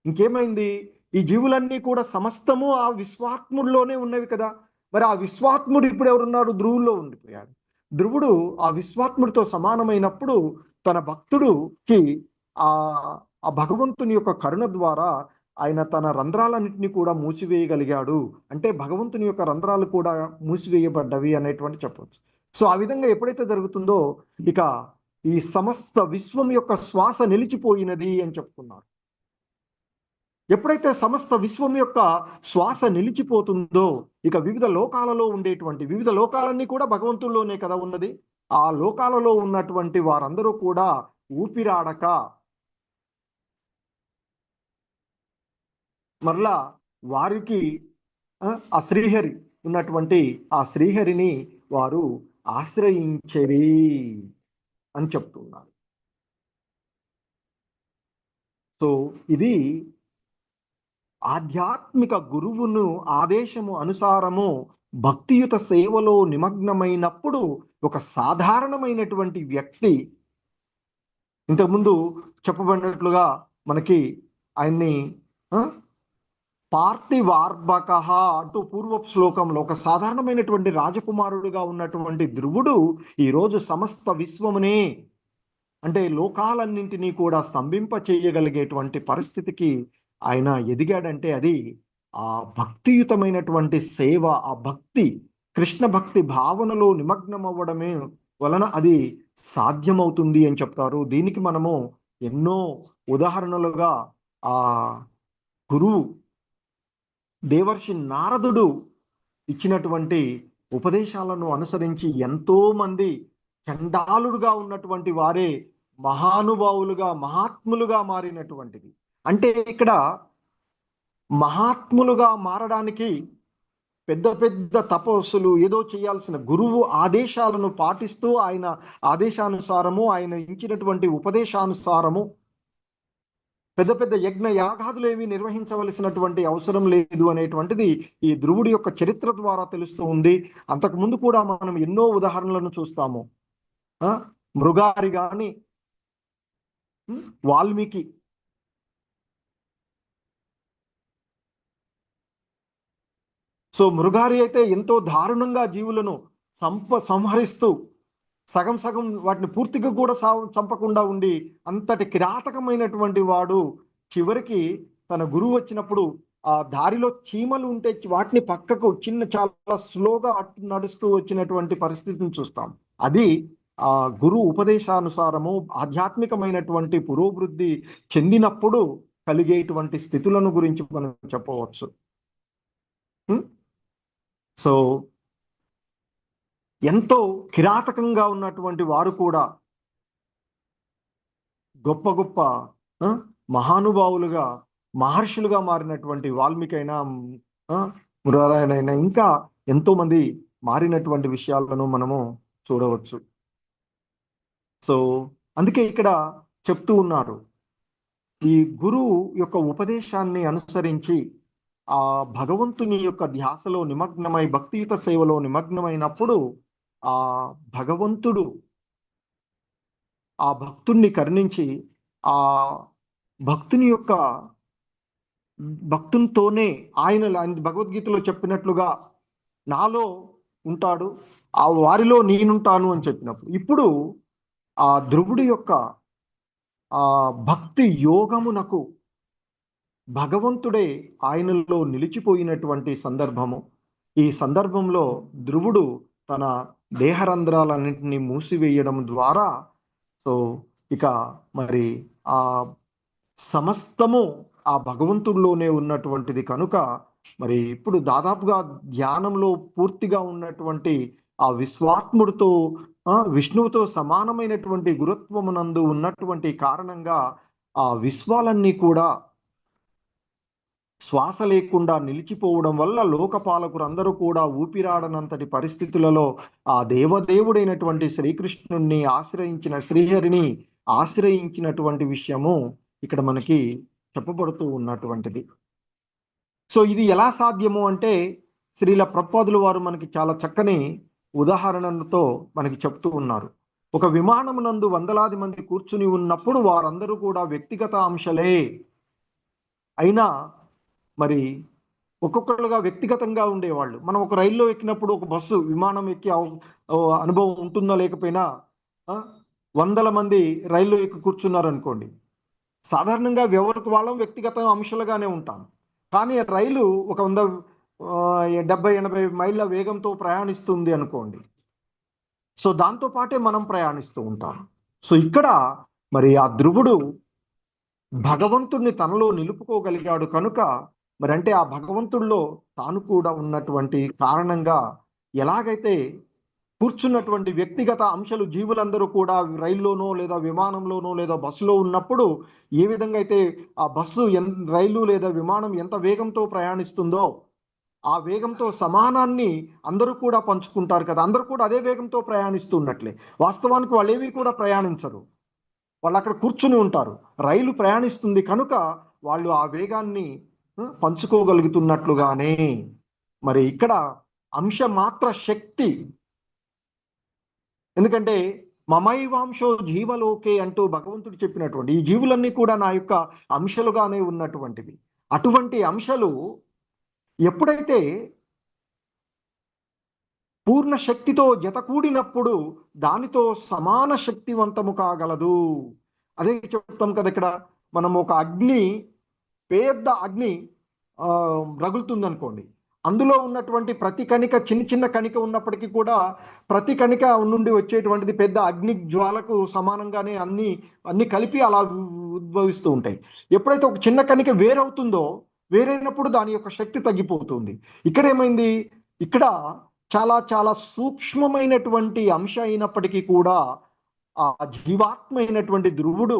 S1: ఇంకేమైంది? ఈ జీవులన్నీ కూడా సమస్తము ఆ విశ్వాత్ముడిలోనే ఉన్నవి కదా. మరి ఆ విశ్వాత్ముడు ఇప్పుడు ఎవరున్నాడు? ధ్రువుల్లో ఉండిపోయాడు. ధ్రువుడు ఆ విశ్వాత్ముడితో సమానమైనప్పుడు తన భక్తుడికి ఆ భగవంతుని యొక్క కరుణ ద్వారా ఆయన తన రంధ్రాలన్నింటినీ కూడా మూసివేయగలిగాడు. అంటే భగవంతుని యొక్క రంధ్రాలు కూడా మూసివేయబడ్డవి అనేటువంటి చెప్పవచ్చు. సో ఆ విధంగా ఎప్పుడైతే జరుగుతుందో ఇక ఈ సమస్త విశ్వం యొక్క శ్వాస నిలిచిపోయినది అని చెప్పుకున్నారు. ఎప్పుడైతే సమస్త విశ్వం యొక్క శ్వాస నిలిచిపోతుందో ఇక వివిధ లోకాలలో ఉండేటువంటి వివిధ లోకాలన్నీ కూడా భగవంతుల్లోనే కదా ఉన్నది. ఆ లోకాలలో ఉన్నటువంటి వారందరూ కూడా ఊపిరాడక మరలా వారికి ఆ శ్రీహరి ఉన్నటువంటి ఆ శ్రీహరిని వారు ఆశ్రయించరి అని చెప్తున్నారు. సో ఇది ఆధ్యాత్మిక గురువును ఆదేశము అనుసారము భక్తియుత సేవలో నిమగ్నమైనప్పుడు ఒక సాధారణమైనటువంటి వ్యక్తి, ఇంతకుముందు చెప్పబడినట్లుగా మనకి ఆయన్ని పార్థివార్భక అంటూ పూర్వపు శ్లోకంలో ఒక సాధారణమైనటువంటి రాజకుమారుడిగా ఉన్నటువంటి ధ్రువుడు ఈరోజు సమస్త విశ్వమునే అంటే లోకాలన్నింటినీ కూడా స్తంభింప చేయగలిగేటువంటి పరిస్థితికి ఆయన ఎదిగాడంటే అది ఆ భక్తియుతమైనటువంటి సేవ, ఆ భక్తి, కృష్ణ భక్తి భావనలో నిమగ్నం అవ్వడమే వలన అది సాధ్యమవుతుంది అని చెప్తారు. దీనికి మనము ఎన్నో ఉదాహరణలుగా ఆ గురువు దేవర్షి నారదుడు ఇచ్చినటువంటి ఉపదేశాలను అనుసరించి ఎంతో మంది చండాలుడుగా ఉన్నటువంటి వారే మహానుభావులుగా మహాత్ములుగా మారినటువంటిది. అంటే ఇక్కడ మహాత్ములుగా మారడానికి పెద్ద పెద్ద తపస్సులు ఏదో చేయాల్సిన గురువు ఆదేశాలను పాటిస్తూ ఆయన ఆదేశానుసారము ఆయన ఇచ్చినటువంటి ఉపదేశానుసారము పెద్ద పెద్ద యజ్ఞ యాగాదులు ఏవి నిర్వహించవలసినటువంటి అవసరం లేదు అనేటువంటిది ఈ ధ్రువుడి యొక్క చరిత్ర ద్వారా తెలుస్తూ ఉంది. అంతకుముందు కూడా మనం ఎన్నో ఉదాహరణలను చూస్తాము. మృగారి గాని వాల్మీకి సో మృగారి అయితే ఎంతో దారుణంగా జీవులను సంహరిస్తూ సగం సగం వాటిని పూర్తిగా కూడా చంపకుండా ఉండి అంతటి కిరాతకమైనటువంటి వాడు చివరికి తన గురువు వచ్చినప్పుడు ఆ దారిలో చీమలు ఉంటే వాటిని పక్కకు చాలా స్లోగా నడుస్తూ వచ్చినటువంటి పరిస్థితిని చూస్తాం. అది ఆ గురు ఉపదేశానుసారము ఆధ్యాత్మికమైనటువంటి పురోభివృద్ధి చెందినప్పుడు కలిగేటువంటి స్థితులను గురించి మనం చెప్పవచ్చు. సో ఎంతో కిరాతకంగా ఉన్నటువంటి వారు కూడా గొప్ప గొప్ప మహానుభావులుగా మహర్షులుగా మారినటువంటి వాల్మీకి అయినా మురారాయణ ఇంకా ఎంతో మంది మారినటువంటి విషయాలను మనము చూడవచ్చు. సో అందుకే ఇక్కడ చెప్తూ ఉన్నారు, ఈ గురువు యొక్క ఉపదేశాన్ని అనుసరించి ఆ భగవంతుని యొక్క ధ్యాసలో నిమగ్నమై భక్తియుత సేవలో నిమగ్నమైనప్పుడు ఆ భగవంతుడు ఆ భక్తుణ్ణి కరుణించి ఆ భక్తుని యొక్క భక్తునితోనే ఆయన భగవద్గీతలో చెప్పినట్లుగా నాలో ఉంటాడు, ఆ వారిలో నేనుంటాను అని చెప్పినప్పుడు ఇప్పుడు ఆ ధ్రువుడి యొక్క ఆ భక్తి యోగమునకు భగవంతుడే ఆయనలో నిలిచిపోయినటువంటి సందర్భము. ఈ సందర్భంలో ధ్రువుడు తన దేహరంధ్రాలన్నింటినీ మూసివేయడం ద్వారా సో ఇక మరి ఆ సమస్తము ఆ భగవంతుడిలోనే ఉన్నటువంటిది కనుక మరి ఇప్పుడు దాదాపుగా ధ్యానంలో పూర్తిగా ఉన్నటువంటి ఆ విశ్వాత్ముడితో విష్ణువుతో సమానమైనటువంటి గురుత్వమునందు ఉన్నటువంటి కారణంగా ఆ విశ్వాలన్నీ కూడా శ్వాస లేకుండా నిలిచిపోవడం వల్ల లోకపాలకులందరూ కూడా ఊపిరాడనంతటి పరిస్థితులలో ఆ దేవదేవుడైనటువంటి శ్రీకృష్ణుణ్ణి ఆశ్రయించిన శ్రీహరిని ఆశ్రయించినటువంటి విషయము ఇక్కడ మనకి చెప్పబడుతూ ఉన్నటువంటిది. సో ఇది ఎలా సాధ్యము అంటే శ్రీల ప్రభుపాదుల వారు మనకి చాలా చక్కని ఉదాహరణతో మనకి చెప్తూ ఉన్నారు. ఒక విమానమునందు వందలాది మంది కూర్చుని ఉన్నప్పుడు వారందరూ కూడా వ్యక్తిగత అంశాలే అయినా మరి ఒక్కొక్కరుగా వ్యక్తిగతంగా ఉండేవాళ్ళు. మనం ఒక రైల్లో ఎక్కినప్పుడు, ఒక బస్సు విమానం ఎక్కి అనుభవం ఉంటుందా లేకపోయినా వందల మంది రైల్లో ఎక్కి కూర్చున్నారు అనుకోండి, సాధారణంగా ఎవరికి వాళ్ళం వ్యక్తిగత అంశాలుగానే ఉంటాం. కానీ రైలు ఒక 170-80 మైళ్ళ వేగంతో ప్రయాణిస్తుంది అనుకోండి, సో దాంతో పాటే మనం ప్రయాణిస్తూ ఉంటాం. సో ఇక్కడ మరి ఆ ధ్రువుడు భగవంతుడిని తనలో నిలుపుకోగలిగాడు కనుక మరి అంటే ఆ భగవంతుడిలో తాను కూడా ఉన్నటువంటి కారణంగా ఎలాగైతే కూర్చున్నటువంటి వ్యక్తిగత అంశాలు జీవులందరూ కూడా రైల్లోనో లేదా విమానంలోనో లేదా బస్సులో ఉన్నప్పుడు ఏ విధంగా అయితే ఆ బస్సు రైలు లేదా విమానం ఎంత వేగంతో ప్రయాణిస్తుందో ఆ వేగంతో సమానాన్ని అందరూ కూడా పంచుకుంటారు కదా, అందరూ కూడా అదే వేగంతో ప్రయాణిస్తున్నట్లే. వాస్తవానికి వాళ్ళు ఏవి కూడా ప్రయాణించరు, వాళ్ళు అక్కడ కూర్చుని ఉంటారు. రైలు ప్రయాణిస్తుంది కనుక వాళ్ళు ఆ వేగాన్ని పంచుకోగలుగుతున్నట్లుగానే మరి ఇక్కడ అంశమాత్ర శక్తి, ఎందుకంటే మమైవాంశో జీవలోకే అంటూ భగవంతుడు చెప్పినటువంటి ఈ జీవులన్నీ కూడా నా యొక్క అంశాలుగానే ఉన్నటువంటివి. అటువంటి అంశాలు ఎప్పుడైతే పూర్ణ శక్తితో జతకూడినప్పుడు దానితో సమాన శక్తివంతము కాగలదు. అదే చెప్తాం కదా, ఇక్కడ మనం ఒక పెద్ద అగ్ని రగులుతుంది అనుకోండి, అందులో ఉన్నటువంటి ప్రతి కణిక చిన్న చిన్న కణిక ఉన్నప్పటికీ కూడా ప్రతి కణిక నుండి వచ్చేటువంటిది పెద్ద అగ్ని జ్వాలకు సమానంగానే అన్ని కలిపి అలా ఉద్భవిస్తూ ఉంటాయి. ఎప్పుడైతే ఒక చిన్న కణిక వేరవుతుందో, వేరైనప్పుడు దాని యొక్క శక్తి తగ్గిపోతుంది. ఇక్కడ ఏమైంది, ఇక్కడ చాలా చాలా సూక్ష్మమైనటువంటి అంశం అయినప్పటికీ కూడా ఆ జీవాత్మ అయినటువంటి ధ్రువుడు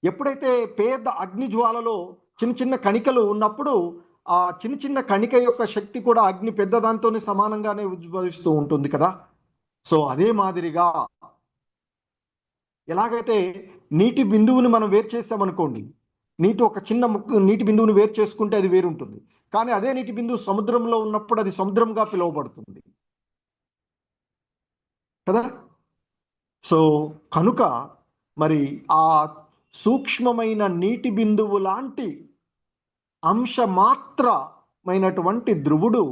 S1: ఎప్పుడైతే పెద్ద అగ్ని జ్వాలలో చిన్న చిన్న కణికలు ఉన్నప్పుడు ఆ చిన్న చిన్న కణిక యొక్క శక్తి కూడా అగ్ని పెద్ద దాంతోనే సమానంగానే ఉద్భవిస్తూ ఉంటుంది కదా. సో అదే మాదిరిగా ఎలాగైతే నీటి బిందువుని మనం వేరు చేసామనుకోండి, ఒక చిన్న నీటి బిందువుని వేరు చేసుకుంటే అది వేరు ఉంటుంది, కానీ అదే నీటి బిందువు సముద్రంలో ఉన్నప్పుడు అది సముద్రంగా పిలువబడుతుంది కదా. సో కనుక మరి ఆ సూక్ష్మమైన నీటి బిందువు లాంటి అంశమాత్రమైనటువంటి ధ్రువుడు,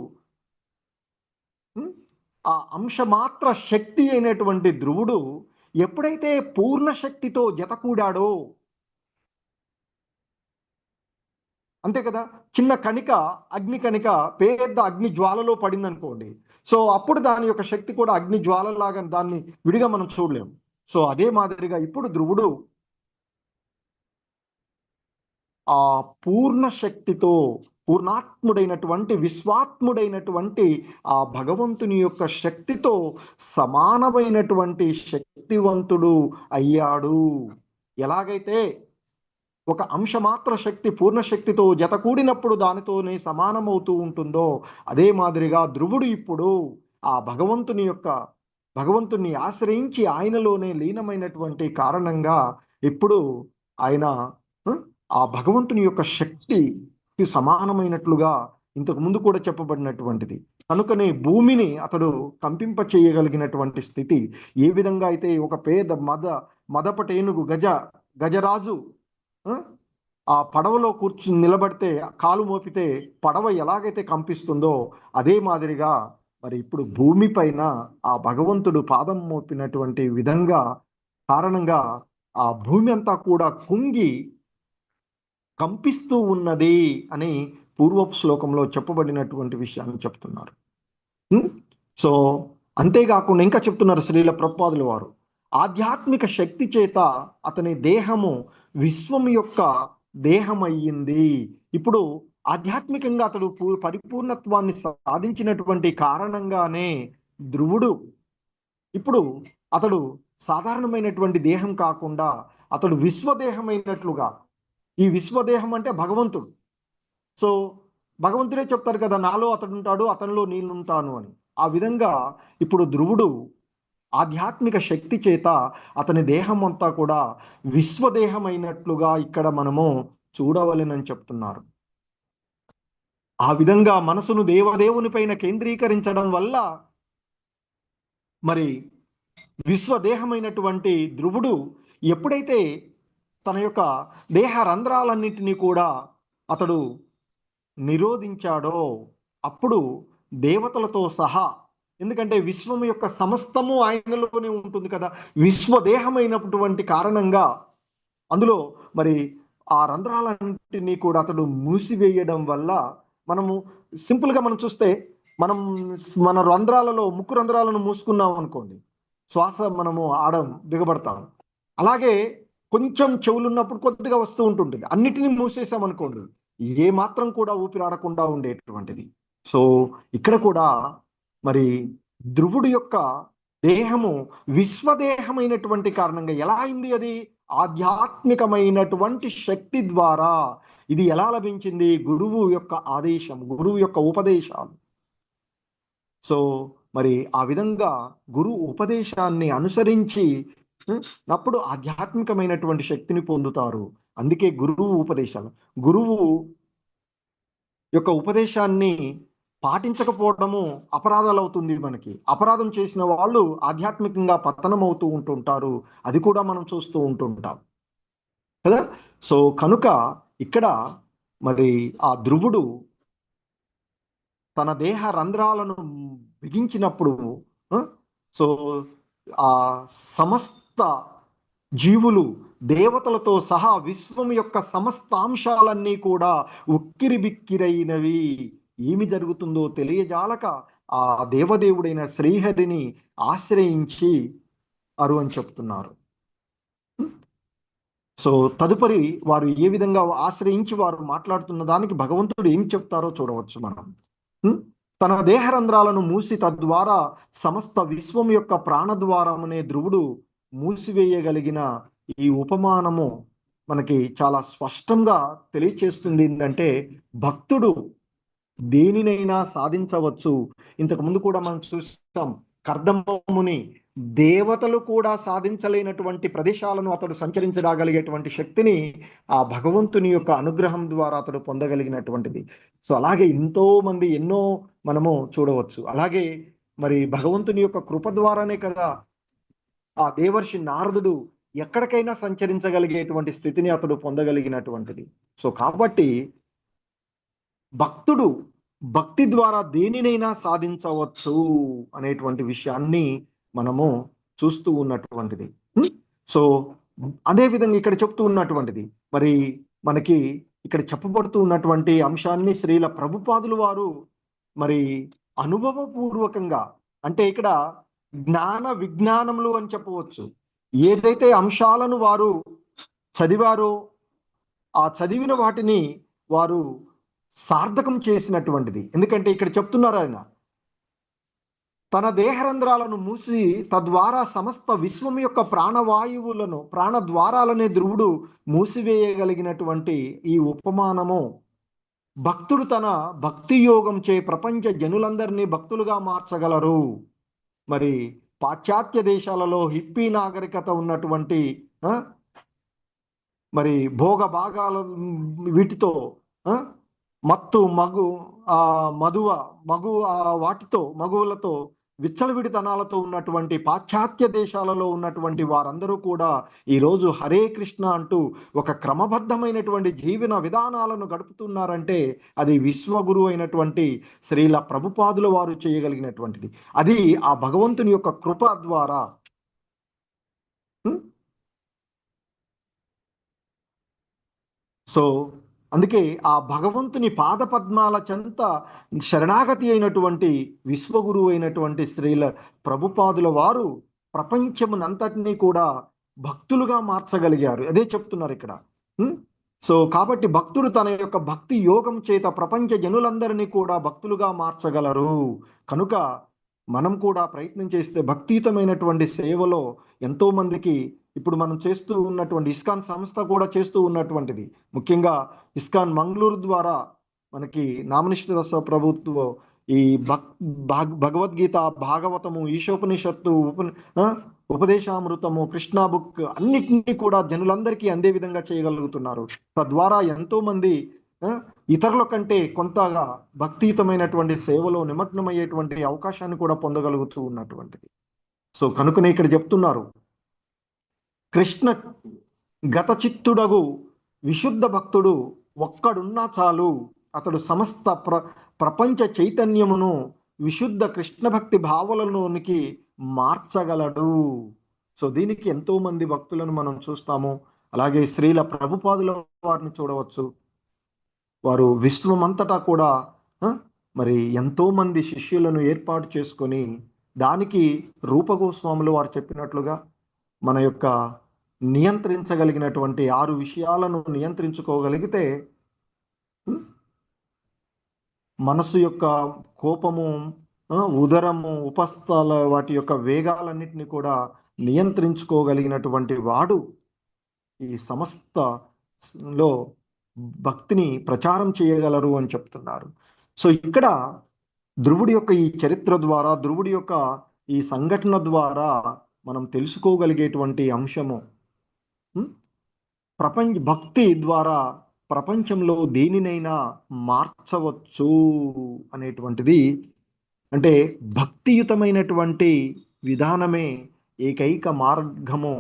S1: ఆ అంశమాత్ర శక్తి అయినటువంటి ధ్రువుడు ఎప్పుడైతే పూర్ణ శక్తితో జతకూడాడో, అంతే కదా, చిన్న కణిక అగ్ని కణిక పెద్ద అగ్ని జ్వాలలో పడింది అనుకోండి, సో అప్పుడు దాని యొక్క శక్తి కూడా అగ్ని జ్వాలలాగా దాన్ని విడిగా మనం చూడలేము. సో అదే మాదిరిగా ఇప్పుడు ధ్రువుడు ఆ పూర్ణ శక్తితో, పూర్ణాత్ముడైనటువంటి విశ్వాత్ముడైనటువంటి ఆ భగవంతుని యొక్క శక్తితో సమానమైనటువంటి శక్తివంతుడు అయ్యాడు. ఎలాగైతే ఒక అంశమాత్ర శక్తి పూర్ణ శక్తితో జతకూడినప్పుడు దానితోనే సమానమవుతూ ఉంటుందో, అదే మాదిరిగా ధ్రువుడు ఇప్పుడు ఆ భగవంతుని ఆశ్రయించి ఆయనలోనే లీనమైనటువంటి కారణంగా ఇప్పుడు ఆయన ఆ భగవంతుని యొక్క శక్తికి సమానమైనట్లుగా ఇంతకు ముందు కూడా చెప్పబడినటువంటిది. కనుకనే భూమిని అతడు కంపింప చేయగలిగినటువంటి స్థితి. ఏ విధంగా అయితే ఒక పేద మదపటేనుగు గజరాజు ఆ పడవలో కూర్చుని నిలబడితే కాలు మోపితే పడవ ఎలాగైతే కంపిస్తుందో, అదే మాదిరిగా మరి ఇప్పుడు భూమి పైన ఆ భగవంతుడు పాదం మోపినటువంటి విధంగా కారణంగా ఆ భూమి అంతా కూడా కుంగి కంపిస్తూ ఉన్నది అని పూర్వపు శ్లోకంలో చెప్పబడినటువంటి విషయాన్ని చెప్తున్నారు. సో అంతేకాకుండా ఇంకా చెప్తున్నారు శ్రీల ప్రభుపాదుల వారు, ఆధ్యాత్మిక శక్తి చేత అతని దేహము విశ్వం యొక్క దేహం అయ్యింది. ఇప్పుడు ఆధ్యాత్మికంగా అతడు పరిపూర్ణత్వాన్ని సాధించినటువంటి కారణంగానే ధ్రువుడు ఇప్పుడు అతడు సాధారణమైనటువంటి దేహం కాకుండా అతడు విశ్వదేహమైనట్లుగా, ఈ విశ్వదేహం అంటే భగవంతుడు. సో భగవంతుడే చెప్తారు కదా, నాలో అతడు ఉంటాడు, అతనిలో నేను ఉంటాను అని. ఆ విధంగా ఇప్పుడు ధ్రువుడు ఆధ్యాత్మిక శక్తి చేత అతని దేహం అంతా కూడా విశ్వదేహమైనట్లుగా ఇక్కడ మనము చూడవలెనని చెప్తున్నారు. ఆ విధంగా మనసును దేవదేవుని పైన కేంద్రీకరించడం వల్ల మరి విశ్వదేహమైనటువంటి ధ్రువుడు ఎప్పుడైతే తన యొక్క దేహ రంధ్రాలన్నింటినీ కూడా అతడు నిరోధించాడో అప్పుడు దేవతలతో సహా, ఎందుకంటే విశ్వం యొక్క సమస్తము ఆయనలోనే ఉంటుంది కదా, విశ్వదేహమైనటువంటి కారణంగా అందులో మరి ఆ రంధ్రాలన్నింటినీ కూడా అతడు మూసివేయడం వల్ల మనము సింపుల్గా మనం చూస్తే మన రంధ్రాలలో ముక్కు రంధ్రాలను మూసుకున్నాం అనుకోండి, శ్వాస మనము దిగబడతాం. అలాగే కొంచెం చెవులున్నప్పుడు కొద్దిగా వస్తూ ఉంటుంది, అన్నిటినీ మూసేసాం అనుకోండి, ఏ మాత్రం కూడా ఊపిరాడకుండా ఉండేటువంటిది. సో ఇక్కడ కూడా మరి ధ్రువుడు యొక్క దేహము విశ్వదేహమైనటువంటి కారణంగా ఎలా అయింది? అది ఆధ్యాత్మికమైనటువంటి శక్తి ద్వారా. ఇది ఎలా లభించింది? గురువు యొక్క ఆదేశం, గురువు యొక్క ఉపదేశాలు. సో మరి ఆ విధంగా గురువు ఉపదేశాన్ని అనుసరించి అప్పుడు ఆధ్యాత్మికమైనటువంటి శక్తిని పొందుతారు. అందుకే గురువు ఉపదేశాలు, గురువు యొక్క ఉపదేశాన్ని పాటించకపోవడము అపరాధాలు అవుతుంది. మనకి అపరాధం చేసిన వాళ్ళు ఆధ్యాత్మికంగా పతనం అవుతూ ఉంటుంటారు. అది కూడా మనం చూస్తూ ఉంటుంటాం కదా. సో కనుక ఇక్కడ మరి ఆ ధ్రువుడు తన దేహ రంధ్రాలను బిగించినప్పుడు సో ఆ సమస్త జీవులు దేవతలతో సహా విశ్వం యొక్క సమస్త అంశాలన్నీ కూడా ఉక్కిరి బిక్కిరైనవి. ఏమి జరుగుతుందో తెలియజాలక ఆ దేవదేవుడైన శ్రీహరిని ఆశ్రయించి అని చెప్తున్నారు. సో తదుపరి వారు ఏ విధంగా ఆశ్రయించి వారు మాట్లాడుతున్న దానికి భగవంతుడు ఏం చెప్తారో చూడవచ్చు మనం. తన దేహరంధ్రాలను మూసి తద్వారా సమస్త విశ్వం యొక్క ప్రాణద్వారమనే ధ్రువుడు మూసివేయగలిగిన ఈ ఉపమానము మనకి చాలా స్పష్టంగా తెలియచేస్తుంది. ఏంటంటే భక్తుడు దేనినైనా సాధించవచ్చు. ఇంతకు ముందు కూడా మనం చూస్తాం, కర్దమముని దేవతలు కూడా సాధించలేనటువంటి ప్రదేశాలను అతడు సంచరించగలిగేటువంటి శక్తిని ఆ భగవంతుని యొక్క అనుగ్రహం ద్వారా అతడు పొందగలిగినటువంటిది. సో అలాగే ఎన్నో మనము చూడవచ్చు. అలాగే మరి భగవంతుని యొక్క కృప ద్వారానే కదా ఆ దేవర్షి నారదుడు ఎక్కడికైనా సంచరించగలిగేటువంటి స్థితిని అతడు పొందగలిగినటువంటిది. సో కాబట్టి భక్తుడు భక్తి ద్వారా దేనినైనా సాధించవచ్చు అనేటువంటి విషయాన్ని మనము చూస్తూ ఉన్నటువంటిది. సో అదే విధంగా ఇక్కడ చెప్తూ ఉన్నటువంటిది మరి మనకి ఇక్కడ చెప్పబడుతూ ఉన్నటువంటి అంశాన్ని శ్రీల ప్రభుపాదులు వారు మరి అనుభవపూర్వకంగా, అంటే ఇక్కడ జ్ఞాన విజ్ఞానములు అని చెప్పవచ్చు, ఏదైతే అంశాలను వారు చదివారో ఆ చదివిన వాటిని వారు సార్థకం చేసినటువంటిది. ఎందుకంటే ఇక్కడ చెప్తున్నారు ఆయన తన దేహరంధ్రాలను మూసి తద్వారా సమస్త విశ్వం యొక్క ప్రాణవాయువులను ప్రాణద్వారాలనే ధ్రువుడు మూసివేయగలిగినటువంటి ఈ ఉపమానము భక్తుడు తన భక్తి యోగం చే ప్రపంచ జనులందరినీ భక్తులుగా మార్చగలరు. మరి పాశ్చాత్య దేశాలలో హిప్పీ నాగరికత ఉన్నటువంటి మరి భోగ భాగాల వీటితో మత్తు మగువులతో విచ్చలవిడితనాలతో ఉన్నటువంటి పాశ్చాత్య దేశాలలో ఉన్నటువంటి వారందరూ కూడా ఈరోజు హరే కృష్ణ అంటూ ఒక క్రమబద్ధమైనటువంటి జీవన విధానాలను గడుపుతున్నారంటే అది విశ్వగురు అయినటువంటి శ్రీల ప్రభుపాదుల వారు చేయగలిగినటువంటిది. అది ఆ భగవంతుని యొక్క కృప ద్వారా. సో అందుకే ఆ భగవంతుని పాదపద్మాల చెంత శరణాగతి అయినటువంటి విశ్వగురువు అయినటువంటి శ్రీల ప్రభుపాదుల వారు ప్రపంచమునంతటినీ కూడా భక్తులుగా మార్చగలిగారు. అదే చెప్తున్నారు ఇక్కడ. సో కాబట్టి భక్తుడు తన యొక్క భక్తి యోగం చేత ప్రపంచ జనులందరినీ కూడా భక్తులుగా మార్చగలరు. కనుక మనం కూడా ప్రయత్నం చేస్తే భక్తియుతమైనటువంటి సేవలో ఎంతో మందికి ఇప్పుడు మనం చేస్తూ ఉన్నటువంటి ఇస్కాన్ సంస్థ కూడా చేస్తూ ఉన్నటువంటిది. ముఖ్యంగా ఇస్కాన్ మంగళూరు ద్వారా మనకి నామనిష్ఠ ప్రభుత్వం ఈ భగవద్గీత, భాగవతము, ఈశోపనిషత్తు, ఉపదేశామృతము, కృష్ణా బుక్ అన్నిటినీ కూడా జనులందరికీ అందే విధంగా చేయగలుగుతున్నారు. తద్వారా ఎంతో మంది ఇతరుల కంటే కొంతగా భక్తియుతమైనటువంటి సేవలో నిమగ్నమయ్యేటువంటి అవకాశాన్ని కూడా పొందగలుగుతూ ఉన్నటువంటిది. సో కనుకనే ఇక్కడ చెప్తున్నారు, కృష్ణ గత చిత్తుడగు విశుద్ధ భక్తుడు ఒక్కడున్నా చాలు, అతడు సమస్త ప్రపంచ చైతన్యమును విశుద్ధ కృష్ణ భక్తి భావనలోనికి మార్చగలడు. సో దీనికి ఎంతో మంది భక్తులను మనం చూస్తాము. అలాగే శ్రీల ప్రభుపాదుల వారిని చూడవచ్చు. వారు విశ్వమంతటా కూడా మరి ఎంతో మంది శిష్యులను ఏర్పాటు చేసుకొని, దానికి రూపగోస్వాములు వారు చెప్పినట్లుగా మన యొక్క నియంత్రించగలిగినటువంటి 6 విషయాలను నియంత్రించుకోగలిగితే మనసు యొక్క కోపము, ఉదరము, ఉపస్థల వాటి యొక్క వేగాలన్నిటిని కూడా నియంత్రించుకోగలిగినటువంటి వాడు ఈ సమస్తలో భక్తిని ప్రచారం చేయగలరు అని చెప్తున్నారు. సో ఇక్కడ ధ్రువుడి యొక్క ఈ చరిత్ర ద్వారా, ధ్రువుడి యొక్క ఈ సంఘటన ద్వారా మనం తెలుసుకోగలిగేటువంటి అంశము, భక్తి ద్వారా ప్రపంచంలో దేనినైనా మార్చవచ్చు అనేటువంటిది. అంటే భక్తియుతమైనటువంటి విధానమే ఏకైక మార్గము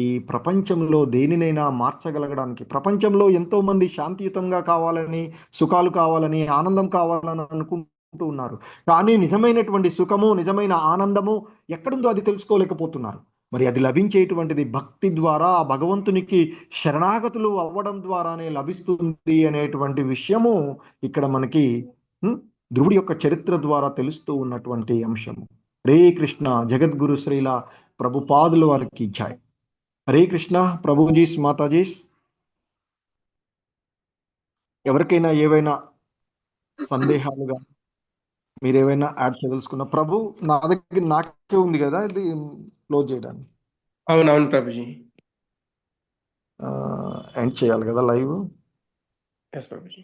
S1: ఈ ప్రపంచంలో దేనినైనా మార్చగలగడానికి. ప్రపంచంలో ఎంతో మంది శాంతియుతంగా కావాలని, సుఖాలు కావాలని, ఆనందం కావాలని అనుకుంటూ ఉన్నారు. కానీ నిజమైనటువంటి సుఖము, నిజమైన ఆనందము ఎక్కడుందో అది తెలుసుకోలేకపోతున్నారు. మరి అది లభించేటువంటిది భక్తి ద్వారా, భగవంతునికి శరణాగతులు అవ్వడం ద్వారానే లభిస్తుంది అనేటువంటి విషయము ఇక్కడ మనకి ధ్రువుడి యొక్క చరిత్ర ద్వారా తెలుస్తూ ఉన్నటువంటి అంశము. హరే కృష్ణ. జగద్గురు శ్రీల ప్రభుపాదుల వారికి జై. హరే కృష్ణ. ప్రభుజీస్, మాతాజీస్, ఎవరికైనా ఏవైనా సందేహాలుగా మీరేమైనా యాడ్ చేయదలుచుకున్న? ప్రభు, నా దగ్గర నాకే ఉంది కదా ఇది క్లోజ్ చేయడానికి.
S6: అవునవును ప్రభుజీ,
S1: ఎండ్ చేయాలి కదా లైవ్.
S6: ఎస్ ప్రభుజీ.